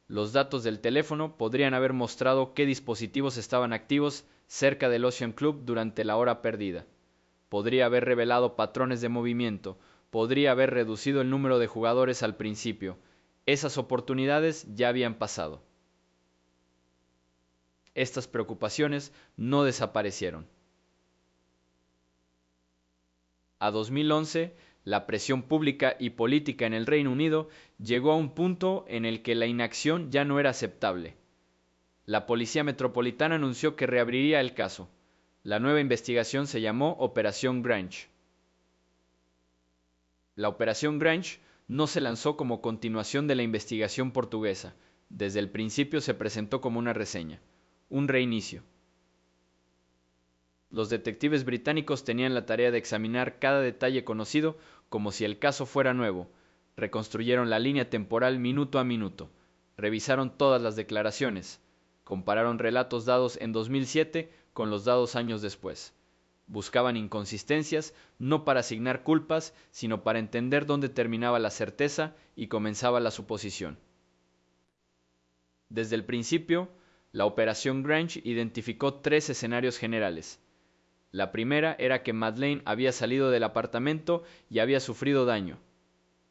Los datos del teléfono podrían haber mostrado qué dispositivos estaban activos cerca del Ocean Club durante la hora perdida. Podría haber revelado patrones de movimiento, podría haber reducido el número de jugadores al principio. Esas oportunidades ya habían pasado. Estas preocupaciones no desaparecieron. A 2011, la presión pública y política en el Reino Unido llegó a un punto en el que la inacción ya no era aceptable. La Policía Metropolitana anunció que reabriría el caso. La nueva investigación se llamó Operación Grange. La Operación Grange no se lanzó como continuación de la investigación portuguesa. Desde el principio se presentó como una reseña, un reinicio. Los detectives británicos tenían la tarea de examinar cada detalle conocido como si el caso fuera nuevo. Reconstruyeron la línea temporal minuto a minuto. Revisaron todas las declaraciones. Compararon relatos dados en 2007 con los dados años después. Buscaban inconsistencias, no para asignar culpas, sino para entender dónde terminaba la certeza y comenzaba la suposición. Desde el principio, la Operación Grange identificó 3 escenarios generales. La primera era que Madeleine había salido del apartamento y había sufrido daño.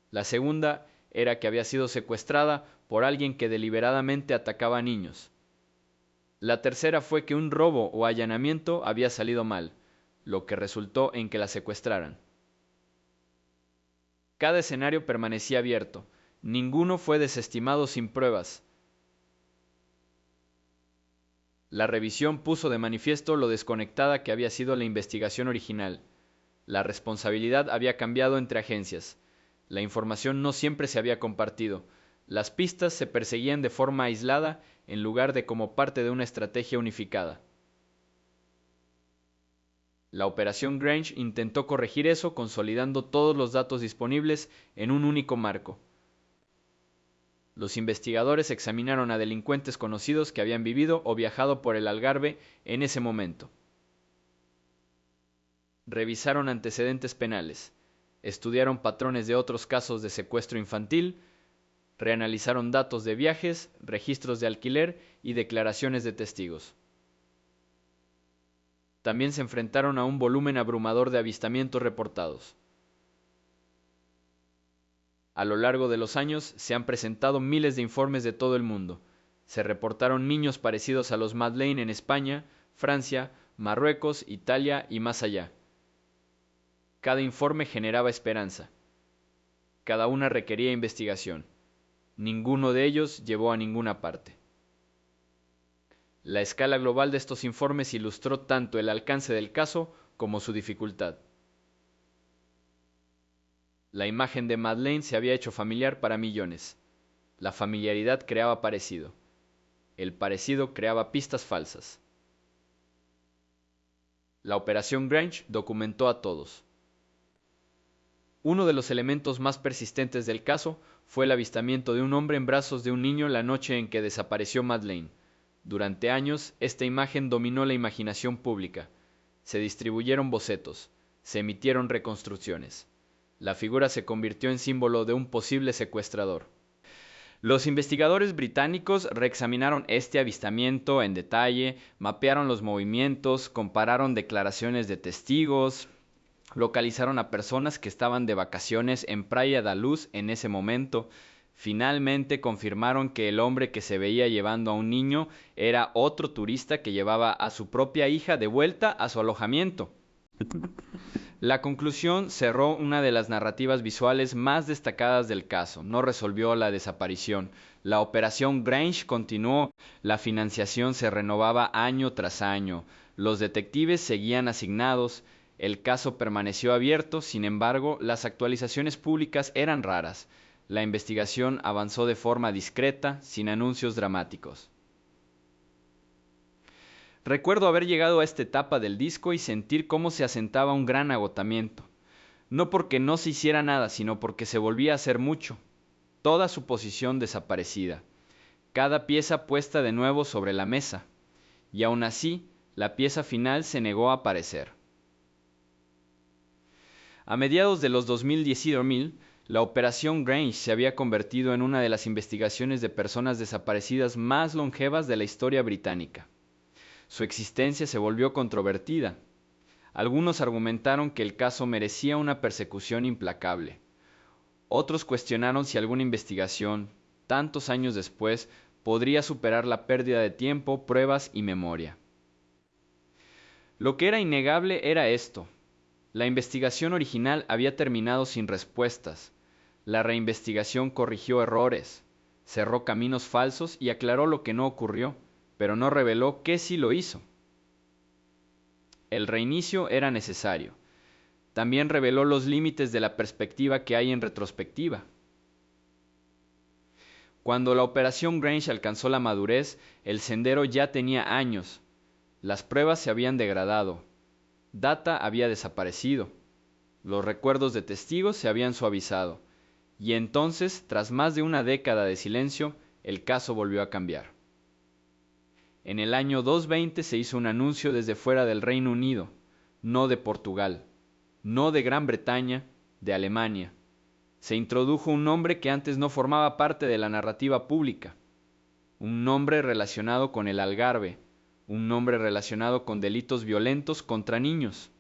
La segunda era que había sido secuestrada por alguien que deliberadamente atacaba a niños. La tercera fue que un robo o allanamiento había salido mal, lo que resultó en que la secuestraran. Cada escenario permanecía abierto. Ninguno fue desestimado sin pruebas. La revisión puso de manifiesto lo desconectada que había sido la investigación original. La responsabilidad había cambiado entre agencias. La información no siempre se había compartido. Las pistas se perseguían de forma aislada en lugar de como parte de una estrategia unificada. La Operación Grange intentó corregir eso consolidando todos los datos disponibles en un único marco. Los investigadores examinaron a delincuentes conocidos que habían vivido o viajado por el Algarve en ese momento. Revisaron antecedentes penales, estudiaron patrones de otros casos de secuestro infantil, reanalizaron datos de viajes, registros de alquiler y declaraciones de testigos. también se enfrentaron a un volumen abrumador de avistamientos reportados. A lo largo de los años se han presentado miles de informes de todo el mundo. Se reportaron niños parecidos a los Madeleine en España, Francia, Marruecos, Italia y más allá. Cada informe generaba esperanza. Cada una requería investigación. Ninguno de ellos llevó a ninguna parte. La escala global de estos informes ilustró tanto el alcance del caso como su dificultad. La imagen de Madeleine se había hecho familiar para millones. La familiaridad creaba parecido. El parecido creaba pistas falsas. La Operación Grange documentó a todos. Uno de los elementos más persistentes del caso fue el avistamiento de un hombre en brazos de un niño la noche en que desapareció Madeleine. Durante años, esta imagen dominó la imaginación pública. Se distribuyeron bocetos, se emitieron reconstrucciones. La figura se convirtió en símbolo de un posible secuestrador. Los investigadores británicos reexaminaron este avistamiento en detalle, mapearon los movimientos, compararon declaraciones de testigos, localizaron a personas que estaban de vacaciones en Praia da Luz en ese momento. Finalmente confirmaron que el hombre que se veía llevando a un niño era otro turista que llevaba a su propia hija de vuelta a su alojamiento. La conclusión cerró una de las narrativas visuales más destacadas del caso. No resolvió la desaparición. La Operación Grange continuó. La financiación se renovaba año tras año. Los detectives seguían asignados. El caso permaneció abierto. Sin embargo, las actualizaciones públicas eran raras. La investigación avanzó de forma discreta, sin anuncios dramáticos. Recuerdo haber llegado a esta etapa del disco y sentir cómo se asentaba un gran agotamiento. No porque no se hiciera nada, sino porque se volvía a hacer mucho. Toda su posición desaparecida. Cada pieza puesta de nuevo sobre la mesa. Y aún así, la pieza final se negó a aparecer. A mediados de los 2010 y 2000, la Operación Grange se había convertido en una de las investigaciones de personas desaparecidas más longevas de la historia británica. Su existencia se volvió controvertida. Algunos argumentaron que el caso merecía una persecución implacable. Otros cuestionaron si alguna investigación, tantos años después, podría superar la pérdida de tiempo, pruebas y memoria. Lo que era innegable era esto. La investigación original había terminado sin respuestas. La reinvestigación corrigió errores, cerró caminos falsos y aclaró lo que no ocurrió, pero no reveló qué sí lo hizo. El reinicio era necesario. También reveló los límites de la perspectiva que hay en retrospectiva. Cuando la Operación Grange alcanzó la madurez, el sendero ya tenía años. Las pruebas se habían degradado. Data había desaparecido. Los recuerdos de testigos se habían suavizado. Y entonces, tras más de una década de silencio, el caso volvió a cambiar. En el año 220 se hizo un anuncio desde fuera del Reino Unido, no de Portugal, no de Gran Bretaña, de Alemania. Se introdujo un nombre que antes no formaba parte de la narrativa pública, un nombre relacionado con el Algarve, un nombre relacionado con delitos violentos contra niños.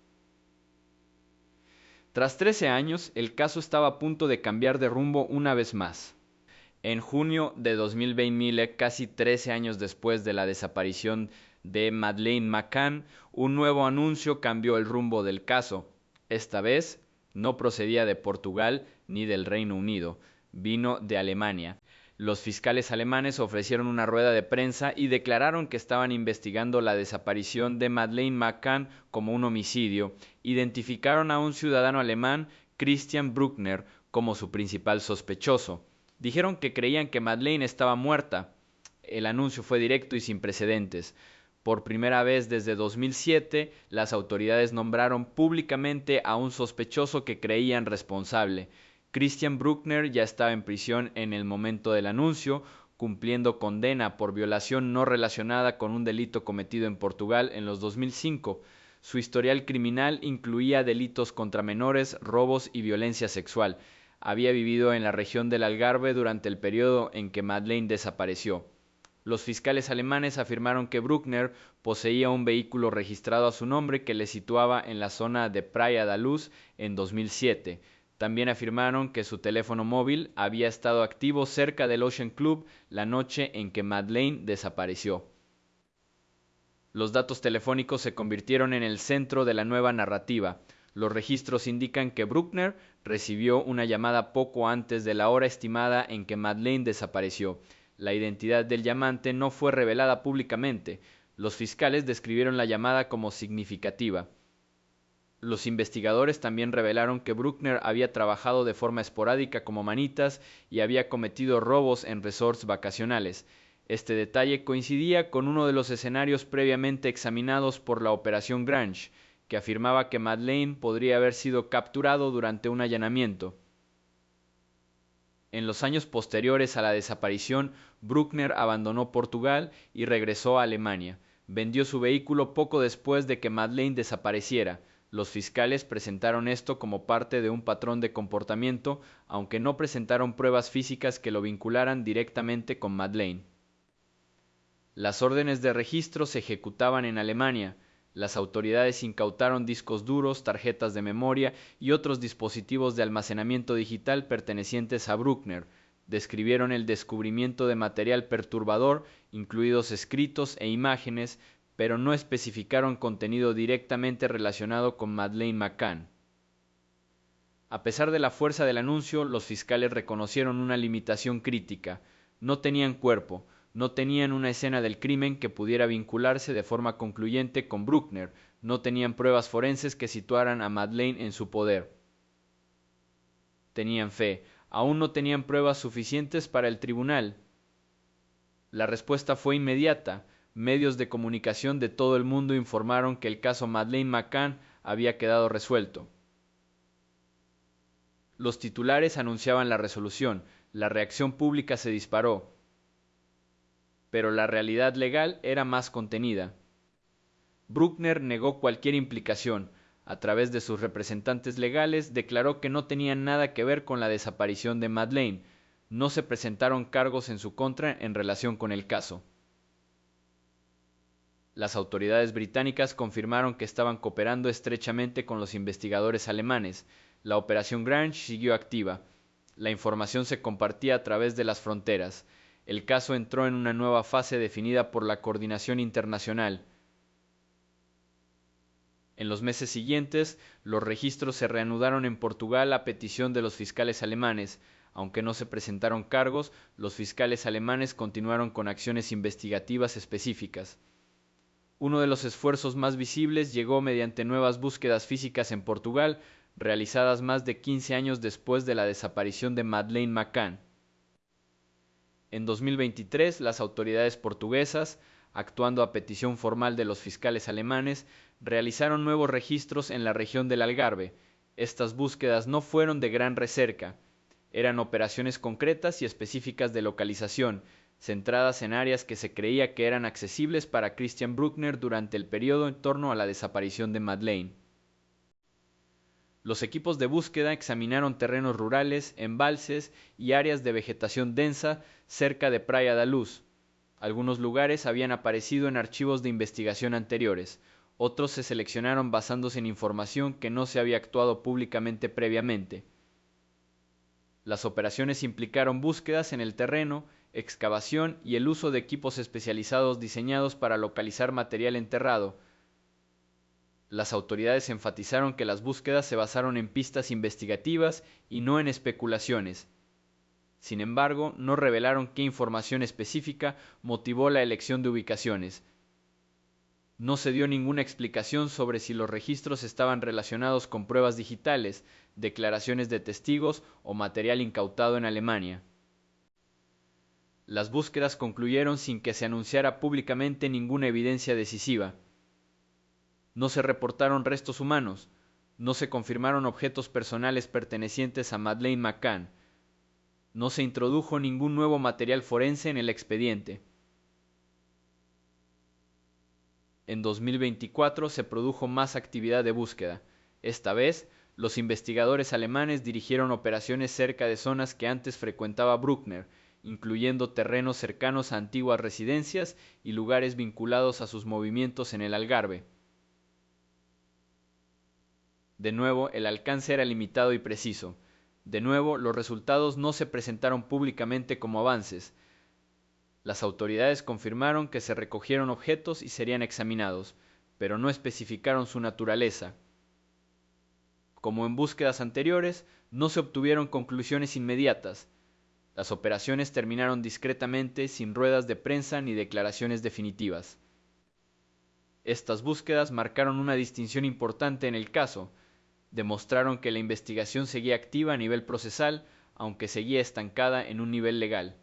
Tras 13 años, el caso estaba a punto de cambiar de rumbo una vez más. En junio de 2020, casi 13 años después de la desaparición de Madeleine McCann, un nuevo anuncio cambió el rumbo del caso. Esta vez no procedía de Portugal ni del Reino Unido, vino de Alemania. Los fiscales alemanes ofrecieron una rueda de prensa y declararon que estaban investigando la desaparición de Madeleine McCann como un homicidio. Identificaron a un ciudadano alemán, Christian Bruckner, como su principal sospechoso. Dijeron que creían que Madeleine estaba muerta. El anuncio fue directo y sin precedentes. Por primera vez desde 2007, las autoridades nombraron públicamente a un sospechoso que creían responsable. Christian Bruckner ya estaba en prisión en el momento del anuncio, cumpliendo condena por violación no relacionada con un delito cometido en Portugal en los 2005. Su historial criminal incluía delitos contra menores, robos y violencia sexual. Había vivido en la región del Algarve durante el periodo en que Madeleine desapareció. Los fiscales alemanes afirmaron que Bruckner poseía un vehículo registrado a su nombre que le situaba en la zona de Praia da Luz en 2007. También afirmaron que su teléfono móvil había estado activo cerca del Ocean Club la noche en que Madeleine desapareció. Los datos telefónicos se convirtieron en el centro de la nueva narrativa. Los registros indican que Bruckner recibió una llamada poco antes de la hora estimada en que Madeleine desapareció. La identidad del llamante no fue revelada públicamente. Los fiscales describieron la llamada como significativa. Los investigadores también revelaron que Bruckner había trabajado de forma esporádica como manitas y había cometido robos en resorts vacacionales. Este detalle coincidía con uno de los escenarios previamente examinados por la Operación Grange, que afirmaba que Madeleine podría haber sido capturado durante un allanamiento. En los años posteriores a la desaparición, Bruckner abandonó Portugal y regresó a Alemania. Vendió su vehículo poco después de que Madeleine desapareciera. Los fiscales presentaron esto como parte de un patrón de comportamiento, aunque no presentaron pruebas físicas que lo vincularan directamente con Madeleine. Las órdenes de registro se ejecutaban en Alemania. Las autoridades incautaron discos duros, tarjetas de memoria y otros dispositivos de almacenamiento digital pertenecientes a Bruckner. Describieron el descubrimiento de material perturbador, incluidos escritos e imágenes, pero no especificaron contenido directamente relacionado con Madeleine McCann. A pesar de la fuerza del anuncio, los fiscales reconocieron una limitación crítica. No tenían cuerpo, no tenían una escena del crimen que pudiera vincularse de forma concluyente con Bruckner, no tenían pruebas forenses que situaran a Madeleine en su poder. Tenían fe, aún no tenían pruebas suficientes para el tribunal. La respuesta fue inmediata. Medios de comunicación de todo el mundo informaron que el caso Madeleine McCann había quedado resuelto. Los titulares anunciaban la resolución, la reacción pública se disparó, pero la realidad legal era más contenida. Bruckner negó cualquier implicación. A través de sus representantes legales declaró que no tenían nada que ver con la desaparición de Madeleine. No se presentaron cargos en su contra en relación con el caso. Las autoridades británicas confirmaron que estaban cooperando estrechamente con los investigadores alemanes. La Operación Grange siguió activa. La información se compartía a través de las fronteras. El caso entró en una nueva fase definida por la coordinación internacional. En los meses siguientes, los registros se reanudaron en Portugal a petición de los fiscales alemanes. Aunque no se presentaron cargos, los fiscales alemanes continuaron con acciones investigativas específicas. Uno de los esfuerzos más visibles llegó mediante nuevas búsquedas físicas en Portugal, realizadas más de 15 años después de la desaparición de Madeleine McCann. En 2023, las autoridades portuguesas, actuando a petición formal de los fiscales alemanes, realizaron nuevos registros en la región del Algarve. Estas búsquedas no fueron de gran recerca. Eran operaciones concretas y específicas de localización, centradas en áreas que se creía que eran accesibles para Christian Bruckner durante el periodo en torno a la desaparición de Madeleine. Los equipos de búsqueda examinaron terrenos rurales, embalses y áreas de vegetación densa cerca de Praia da Luz. Algunos lugares habían aparecido en archivos de investigación anteriores, otros se seleccionaron basándose en información que no se había actuado públicamente previamente. Las operaciones implicaron búsquedas en el terreno, excavación y el uso de equipos especializados diseñados para localizar material enterrado. Las autoridades enfatizaron que las búsquedas se basaron en pistas investigativas y no en especulaciones. Sin embargo, no revelaron qué información específica motivó la elección de ubicaciones. No se dio ninguna explicación sobre si los registros estaban relacionados con pruebas digitales, declaraciones de testigos o material incautado en Alemania. Las búsquedas concluyeron sin que se anunciara públicamente ninguna evidencia decisiva. No se reportaron restos humanos, no se confirmaron objetos personales pertenecientes a Madeleine McCann, no se introdujo ningún nuevo material forense en el expediente. En 2024 se produjo más actividad de búsqueda. Esta vez, los investigadores alemanes dirigieron operaciones cerca de zonas que antes frecuentaba Bruckner, incluyendo terrenos cercanos a antiguas residencias y lugares vinculados a sus movimientos en el Algarve. De nuevo, el alcance era limitado y preciso. De nuevo, los resultados no se presentaron públicamente como avances. Las autoridades confirmaron que se recogieron objetos y serían examinados, pero no especificaron su naturaleza. Como en búsquedas anteriores, no se obtuvieron conclusiones inmediatas. Las operaciones terminaron discretamente, sin ruedas de prensa ni declaraciones definitivas. Estas búsquedas marcaron una distinción importante en el caso. Demostraron que la investigación seguía activa a nivel procesal, aunque seguía estancada en un nivel legal.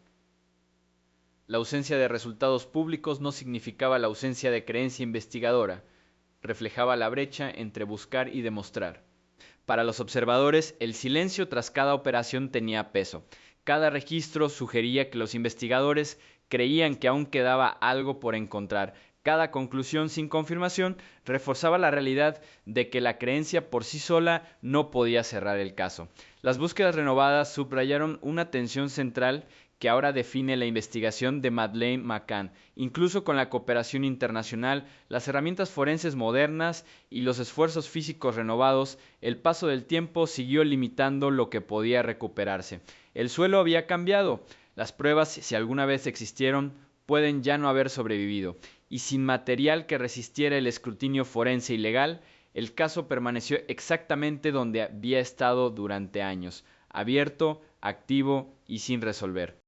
La ausencia de resultados públicos no significaba la ausencia de creencia investigadora, reflejaba la brecha entre buscar y demostrar. Para los observadores, el silencio tras cada operación tenía peso. Cada registro sugería que los investigadores creían que aún quedaba algo por encontrar. Cada conclusión sin confirmación reforzaba la realidad de que la creencia por sí sola no podía cerrar el caso. Las búsquedas renovadas subrayaron una tensión central que ahora define la investigación de Madeleine McCann. Incluso con la cooperación internacional, las herramientas forenses modernas y los esfuerzos físicos renovados, el paso del tiempo siguió limitando lo que podía recuperarse. El suelo había cambiado. Las pruebas, si alguna vez existieron, pueden ya no haber sobrevivido. Y sin material que resistiera el escrutinio forense y legal, el caso permaneció exactamente donde había estado durante años, abierto, activo y sin resolver.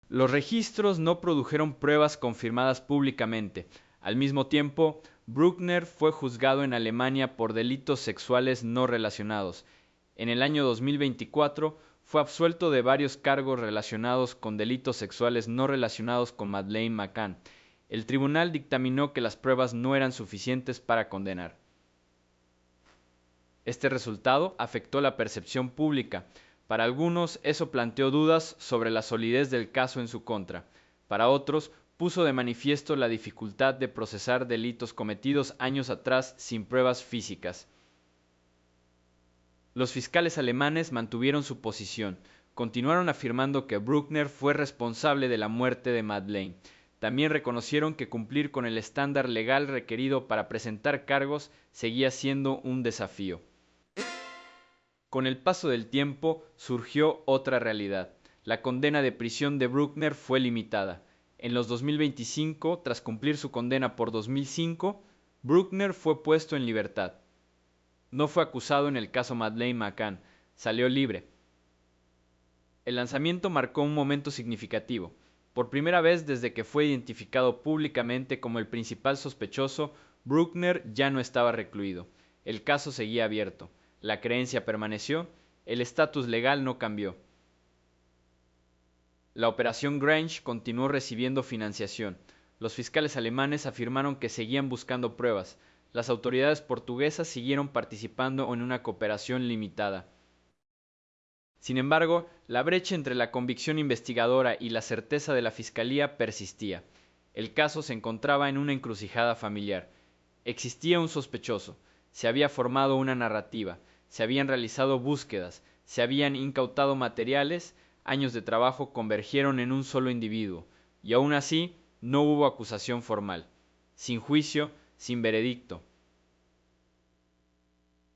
Los registros no produjeron pruebas confirmadas públicamente. Al mismo tiempo, Bruckner fue juzgado en Alemania por delitos sexuales no relacionados. En el año 2024 fue absuelto de varios cargos relacionados con delitos sexuales no relacionados con Madeleine McCann. El tribunal dictaminó que las pruebas no eran suficientes para condenar. Este resultado afectó la percepción pública. Para algunos, eso planteó dudas sobre la solidez del caso en su contra. Para otros, puso de manifiesto la dificultad de procesar delitos cometidos años atrás sin pruebas físicas. Los fiscales alemanes mantuvieron su posición. Continuaron afirmando que Bruckner fue responsable de la muerte de Madeleine. También reconocieron que cumplir con el estándar legal requerido para presentar cargos seguía siendo un desafío. Con el paso del tiempo surgió otra realidad. La condena de prisión de Bruckner fue limitada. En los 2025, tras cumplir su condena por 2005, Bruckner fue puesto en libertad. No fue acusado en el caso Madeleine McCann, salió libre. El lanzamiento marcó un momento significativo. Por primera vez desde que fue identificado públicamente como el principal sospechoso, Bruckner ya no estaba recluido. El caso seguía abierto. La creencia permaneció, el estatus legal no cambió. La operación Grange continuó recibiendo financiación. Los fiscales alemanes afirmaron que seguían buscando pruebas. Las autoridades portuguesas siguieron participando en una cooperación limitada. Sin embargo, la brecha entre la convicción investigadora y la certeza de la fiscalía persistía. El caso se encontraba en una encrucijada familiar. Existía un sospechoso, se había formado una narrativa, se habían realizado búsquedas, se habían incautado materiales, años de trabajo convergieron en un solo individuo, y aún así no hubo acusación formal, sin juicio, sin veredicto.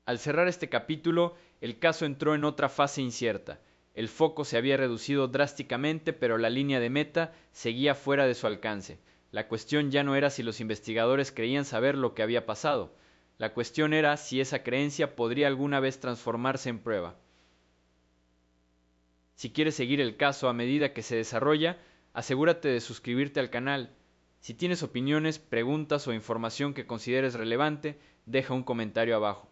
Al cerrar este capítulo, el caso entró en otra fase incierta. El foco se había reducido drásticamente, pero la línea de meta seguía fuera de su alcance. La cuestión ya no era si los investigadores creían saber lo que había pasado. La cuestión era si esa creencia podría alguna vez transformarse en prueba. Si quieres seguir el caso a medida que se desarrolla, asegúrate de suscribirte al canal. Si tienes opiniones, preguntas o información que consideres relevante, deja un comentario abajo.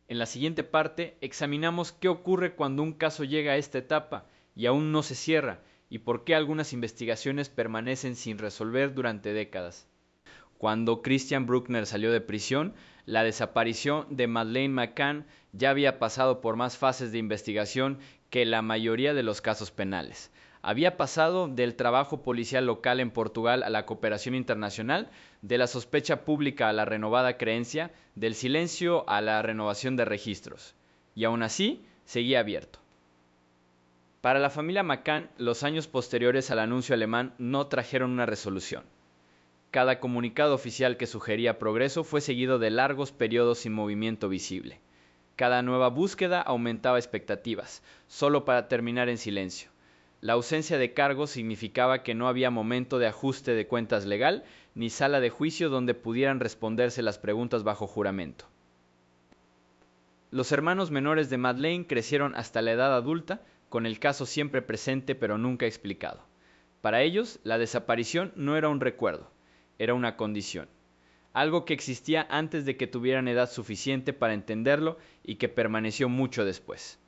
En la siguiente parte examinamos qué ocurre cuando un caso llega a esta etapa y aún no se cierra, y por qué algunas investigaciones permanecen sin resolver durante décadas. Cuando Christian Bruckner salió de prisión, la desaparición de Madeleine McCann ya había pasado por más fases de investigación que la mayoría de los casos penales. Había pasado del trabajo policial local en Portugal a la cooperación internacional, de la sospecha pública a la renovada creencia, del silencio a la renovación de registros. Y aún así, seguía abierto. Para la familia McCann, los años posteriores al anuncio alemán no trajeron una resolución. Cada comunicado oficial que sugería progreso fue seguido de largos periodos sin movimiento visible. Cada nueva búsqueda aumentaba expectativas, solo para terminar en silencio. La ausencia de cargos significaba que no había momento de ajuste de cuentas legal, ni sala de juicio donde pudieran responderse las preguntas bajo juramento. Los hermanos menores de Madeleine crecieron hasta la edad adulta, con el caso siempre presente pero nunca explicado. Para ellos, la desaparición no era un recuerdo, era una condición. Algo que existía antes de que tuvieran edad suficiente para entenderlo y que permaneció mucho después.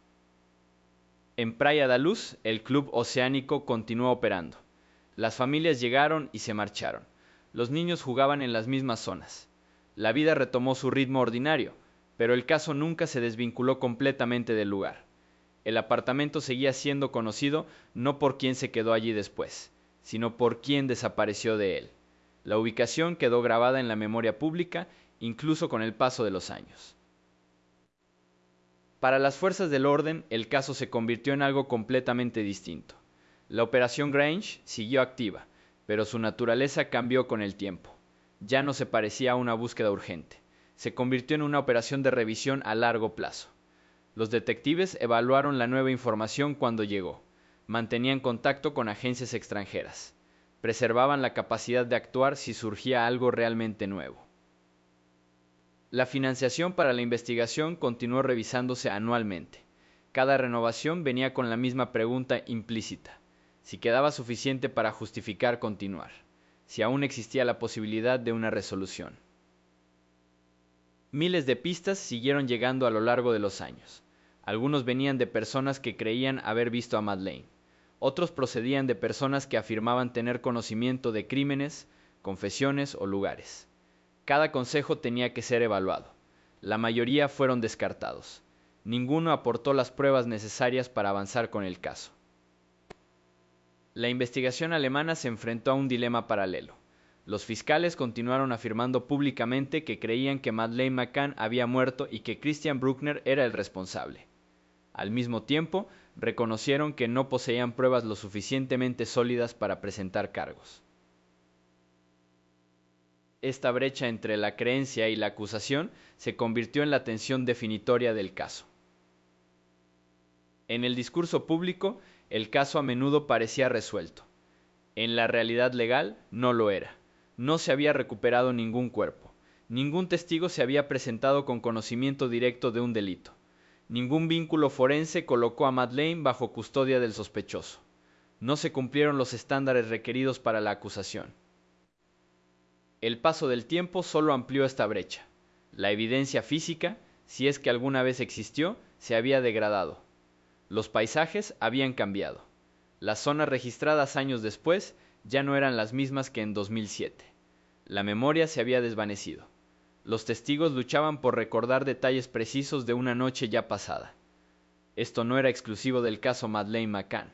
En Praia da Luz, el club oceánico continuó operando. Las familias llegaron y se marcharon. Los niños jugaban en las mismas zonas. La vida retomó su ritmo ordinario, pero el caso nunca se desvinculó completamente del lugar. El apartamento seguía siendo conocido no por quién se quedó allí después, sino por quién desapareció de él. La ubicación quedó grabada en la memoria pública, incluso con el paso de los años. Para las fuerzas del orden, el caso se convirtió en algo completamente distinto. La Operación Grange siguió activa, pero su naturaleza cambió con el tiempo. Ya no se parecía a una búsqueda urgente. Se convirtió en una operación de revisión a largo plazo. Los detectives evaluaron la nueva información cuando llegó. Mantenían contacto con agencias extranjeras. Preservaban la capacidad de actuar si surgía algo realmente nuevo. La financiación para la investigación continuó revisándose anualmente. Cada renovación venía con la misma pregunta implícita: si quedaba suficiente para justificar continuar, si aún existía la posibilidad de una resolución. Miles de pistas siguieron llegando a lo largo de los años. Algunos venían de personas que creían haber visto a Madeleine. Otros procedían de personas que afirmaban tener conocimiento de crímenes, confesiones o lugares. Cada consejo tenía que ser evaluado. La mayoría fueron descartados. Ninguno aportó las pruebas necesarias para avanzar con el caso. La investigación alemana se enfrentó a un dilema paralelo. Los fiscales continuaron afirmando públicamente que creían que Madeleine McCann había muerto y que Christian Bruckner era el responsable. Al mismo tiempo, reconocieron que no poseían pruebas lo suficientemente sólidas para presentar cargos. Esta brecha entre la creencia y la acusación se convirtió en la tensión definitoria del caso. En el discurso público, el caso a menudo parecía resuelto. En la realidad legal, no lo era. No se había recuperado ningún cuerpo. Ningún testigo se había presentado con conocimiento directo de un delito. Ningún vínculo forense colocó a Madeleine bajo custodia del sospechoso. No se cumplieron los estándares requeridos para la acusación. El paso del tiempo solo amplió esta brecha. La evidencia física, si es que alguna vez existió, se había degradado. Los paisajes habían cambiado. Las zonas registradas años después ya no eran las mismas que en 2007. La memoria se había desvanecido. Los testigos luchaban por recordar detalles precisos de una noche ya pasada. Esto no era exclusivo del caso Madeleine McCann.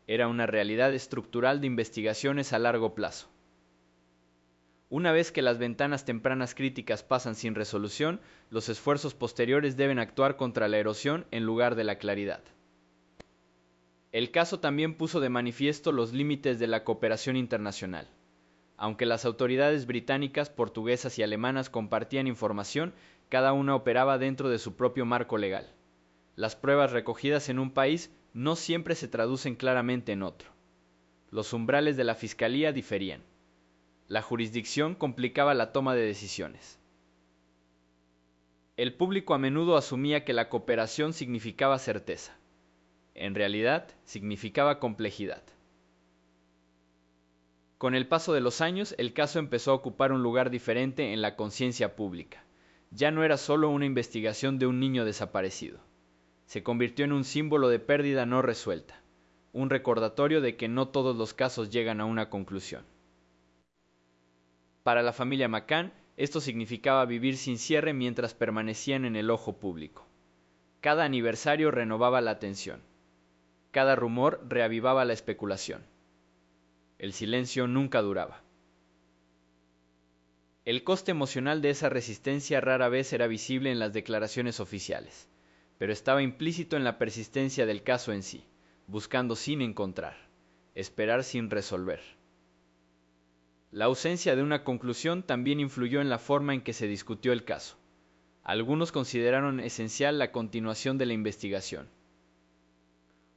Era una realidad estructural de investigaciones a largo plazo. Una vez que las ventanas tempranas críticas pasan sin resolución, los esfuerzos posteriores deben actuar contra la erosión en lugar de la claridad. El caso también puso de manifiesto los límites de la cooperación internacional. Aunque las autoridades británicas, portuguesas y alemanas compartían información, cada una operaba dentro de su propio marco legal. Las pruebas recogidas en un país no siempre se traducen claramente en otro. Los umbrales de la fiscalía diferían. La jurisdicción complicaba la toma de decisiones. El público a menudo asumía que la cooperación significaba certeza. En realidad, significaba complejidad. Con el paso de los años, el caso empezó a ocupar un lugar diferente en la conciencia pública. Ya no era solo una investigación de un niño desaparecido. Se convirtió en un símbolo de pérdida no resuelta, un recordatorio de que no todos los casos llegan a una conclusión. Para la familia McCann, esto significaba vivir sin cierre mientras permanecían en el ojo público. Cada aniversario renovaba la atención. Cada rumor reavivaba la especulación. El silencio nunca duraba. El coste emocional de esa resistencia rara vez era visible en las declaraciones oficiales, pero estaba implícito en la persistencia del caso en sí. buscando sin encontrar, esperar sin resolver. La ausencia de una conclusión también influyó en la forma en que se discutió el caso. Algunos consideraron esencial la continuación de la investigación.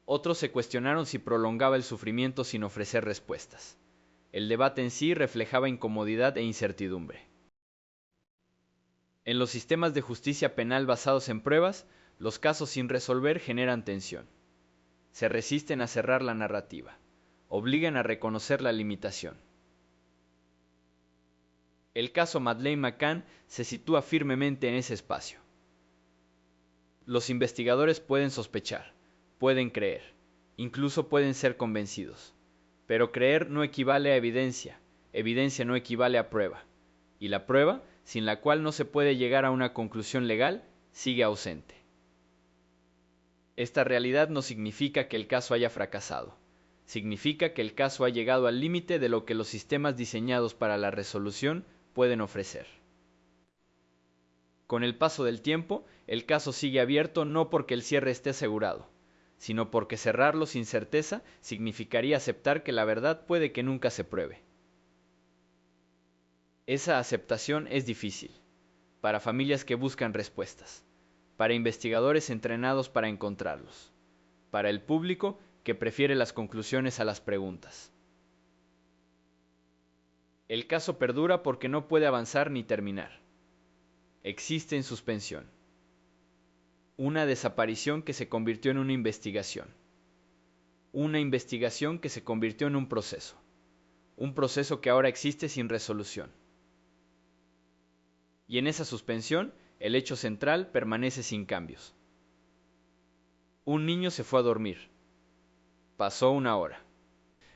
Otros se cuestionaron si prolongaba el sufrimiento sin ofrecer respuestas. El debate en sí reflejaba incomodidad e incertidumbre. En los sistemas de justicia penal basados en pruebas, los casos sin resolver generan tensión. Se resisten a cerrar la narrativa, obligan a reconocer la limitación. El caso Madeleine McCann se sitúa firmemente en ese espacio. Los investigadores pueden sospechar, pueden creer, incluso pueden ser convencidos. Pero creer no equivale a evidencia, evidencia no equivale a prueba, y la prueba, sin la cual no se puede llegar a una conclusión legal, sigue ausente. Esta realidad no significa que el caso haya fracasado, significa que el caso ha llegado al límite de lo que los sistemas diseñados para la resolución pueden ofrecer. Con el paso del tiempo, el caso sigue abierto no porque el cierre esté asegurado, sino porque cerrarlo sin certeza significaría aceptar que la verdad puede que nunca se pruebe. Esa aceptación es difícil, para familias que buscan respuestas, para investigadores entrenados para encontrarlos, para el público que prefiere las conclusiones a las preguntas. El caso perdura porque no puede avanzar ni terminar. Existe en suspensión. Una desaparición que se convirtió en una investigación. Una investigación que se convirtió en un proceso que ahora existe sin resolución. Y en esa suspensión, el hecho central permanece sin cambios. Un niño se fue a dormir. Pasó una hora.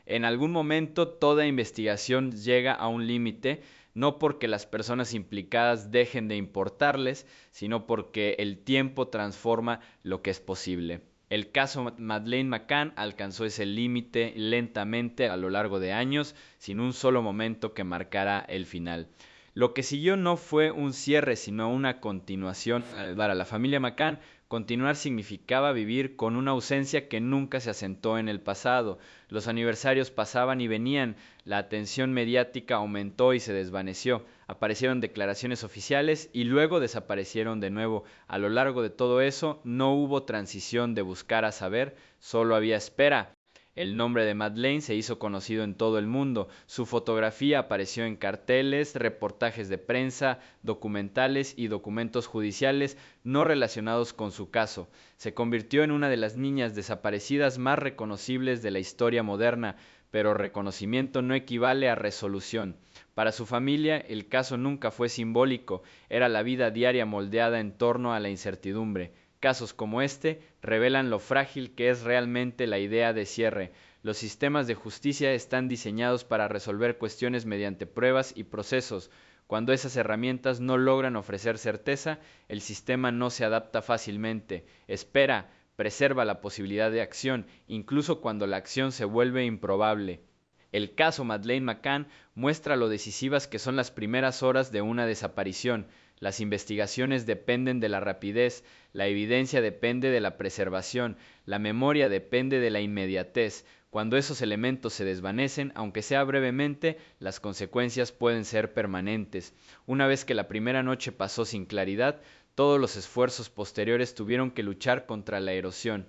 En algún momento toda investigación llega a un límite, no porque las personas implicadas dejen de importarles, sino porque el tiempo transforma lo que es posible. El caso Madeleine McCann alcanzó ese límite lentamente a lo largo de años, sin un solo momento que marcara el final. Lo que siguió no fue un cierre, sino una continuación. Para la familia McCann, continuar significaba vivir con una ausencia que nunca se asentó en el pasado. Los aniversarios pasaban y venían, la atención mediática aumentó y se desvaneció. Aparecieron declaraciones oficiales y luego desaparecieron de nuevo. A lo largo de todo eso no hubo transición de buscar a saber, solo había espera. El nombre de Madeleine se hizo conocido en todo el mundo. Su fotografía apareció en carteles, reportajes de prensa, documentales y documentos judiciales no relacionados con su caso. Se convirtió en una de las niñas desaparecidas más reconocibles de la historia moderna, pero reconocimiento no equivale a resolución. Para su familia, el caso nunca fue simbólico, era la vida diaria moldeada en torno a la incertidumbre. Casos como este revelan lo frágil que es realmente la idea de cierre. Los sistemas de justicia están diseñados para resolver cuestiones mediante pruebas y procesos. Cuando esas herramientas no logran ofrecer certeza, el sistema no se adapta fácilmente. Espera, preserva la posibilidad de acción, incluso cuando la acción se vuelve improbable. El caso Madeleine McCann muestra lo decisivas que son las primeras horas de una desaparición. Las investigaciones dependen de la rapidez, la evidencia depende de la preservación, la memoria depende de la inmediatez. Cuando esos elementos se desvanecen, aunque sea brevemente, las consecuencias pueden ser permanentes. Una vez que la primera noche pasó sin claridad, todos los esfuerzos posteriores tuvieron que luchar contra la erosión.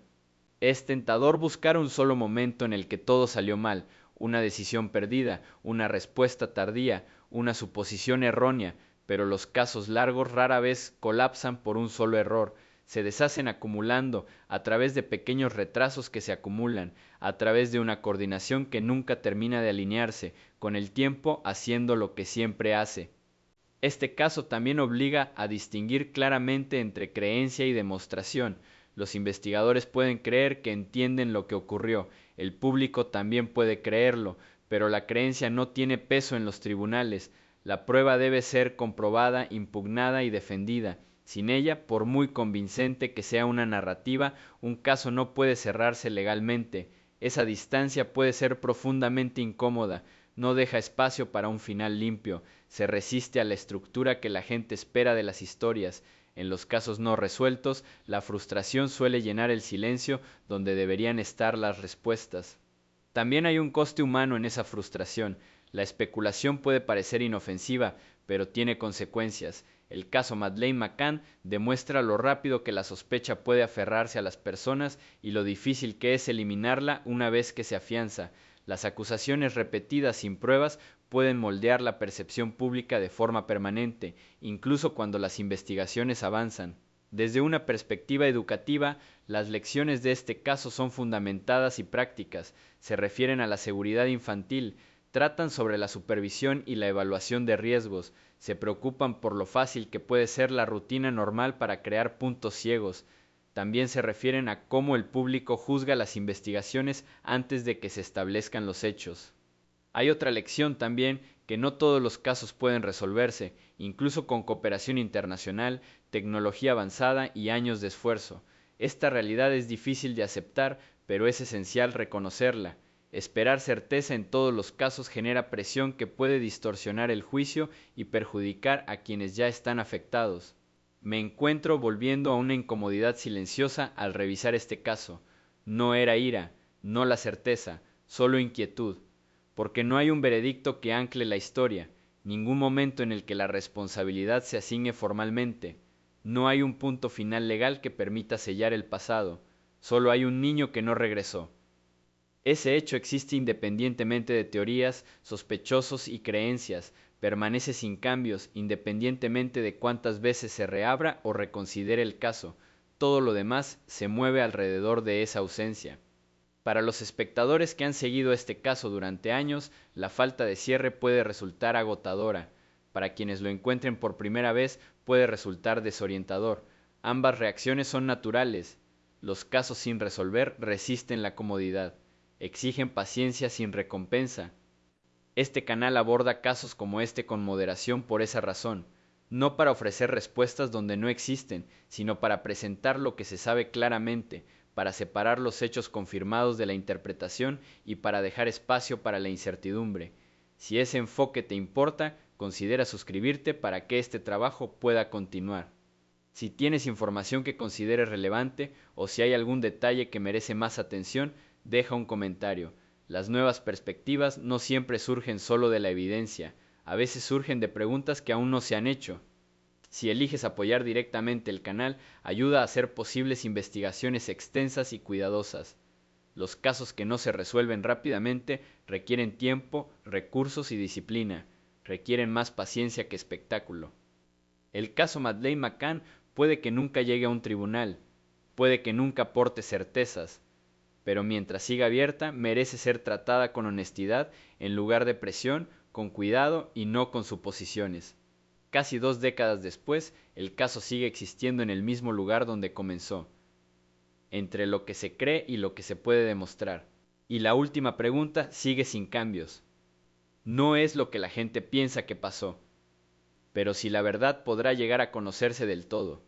Es tentador buscar un solo momento en el que todo salió mal, una decisión perdida, una respuesta tardía, una suposición errónea, pero los casos largos rara vez colapsan por un solo error, se deshacen acumulando, a través de pequeños retrasos que se acumulan, a través de una coordinación que nunca termina de alinearse, con el tiempo haciendo lo que siempre hace. Este caso también obliga a distinguir claramente entre creencia y demostración. Los investigadores pueden creer que entienden lo que ocurrió, el público también puede creerlo, pero la creencia no tiene peso en los tribunales. La prueba debe ser comprobada, impugnada y defendida. Sin ella, por muy convincente que sea una narrativa, un caso no puede cerrarse legalmente. Esa distancia puede ser profundamente incómoda, no deja espacio para un final limpio, se resiste a la estructura que la gente espera de las historias. En los casos no resueltos, la frustración suele llenar el silencio donde deberían estar las respuestas. También hay un coste humano en esa frustración. La especulación puede parecer inofensiva, pero tiene consecuencias. El caso Madeleine McCann demuestra lo rápido que la sospecha puede aferrarse a las personas y lo difícil que es eliminarla una vez que se afianza. Las acusaciones repetidas sin pruebas pueden moldear la percepción pública de forma permanente, incluso cuando las investigaciones avanzan. Desde una perspectiva educativa, las lecciones de este caso son fundamentadas y prácticas, se refieren a la seguridad infantil, tratan sobre la supervisión y la evaluación de riesgos, se preocupan por lo fácil que puede ser la rutina normal para crear puntos ciegos. También se refieren a cómo el público juzga las investigaciones antes de que se establezcan los hechos. Hay otra lección también, que no todos los casos pueden resolverse, incluso con cooperación internacional, tecnología avanzada y años de esfuerzo. Esta realidad es difícil de aceptar, pero es esencial reconocerla. Esperar certeza en todos los casos genera presión que puede distorsionar el juicio y perjudicar a quienes ya están afectados. Me encuentro volviendo a una incomodidad silenciosa al revisar este caso. No era ira, no la certeza, solo inquietud, porque no hay un veredicto que ancle la historia, ningún momento en el que la responsabilidad se asigne formalmente. No hay un punto final legal que permita sellar el pasado, solo hay un niño que no regresó. Ese hecho existe independientemente de teorías, sospechosos y creencias, permanece sin cambios independientemente de cuántas veces se reabra o reconsidere el caso. Todo lo demás se mueve alrededor de esa ausencia. Para los espectadores que han seguido este caso durante años, la falta de cierre puede resultar agotadora. Para quienes lo encuentren por primera vez, puede resultar desorientador. Ambas reacciones son naturales. Los casos sin resolver resisten la comodidad. Exigen paciencia sin recompensa. Este canal aborda casos como este con moderación por esa razón, no para ofrecer respuestas donde no existen, sino para presentar lo que se sabe claramente, para separar los hechos confirmados de la interpretación y para dejar espacio para la incertidumbre. Si ese enfoque te importa, considera suscribirte para que este trabajo pueda continuar. Si tienes información que consideres relevante o si hay algún detalle que merece más atención, deja un comentario. Las nuevas perspectivas no siempre surgen solo de la evidencia, a veces surgen de preguntas que aún no se han hecho. Si eliges apoyar directamente el canal, ayuda a hacer posibles investigaciones extensas y cuidadosas. Los casos que no se resuelven rápidamente requieren tiempo, recursos y disciplina, requieren más paciencia que espectáculo. El caso Madeleine McCann puede que nunca llegue a un tribunal, puede que nunca aporte certezas, pero mientras siga abierta merece ser tratada con honestidad en lugar de presión, con cuidado y no con suposiciones. Casi 2 décadas después, el caso sigue existiendo en el mismo lugar donde comenzó, entre lo que se cree y lo que se puede demostrar. Y la última pregunta sigue sin cambios. No es lo que la gente piensa que pasó, pero si la verdad podrá llegar a conocerse del todo.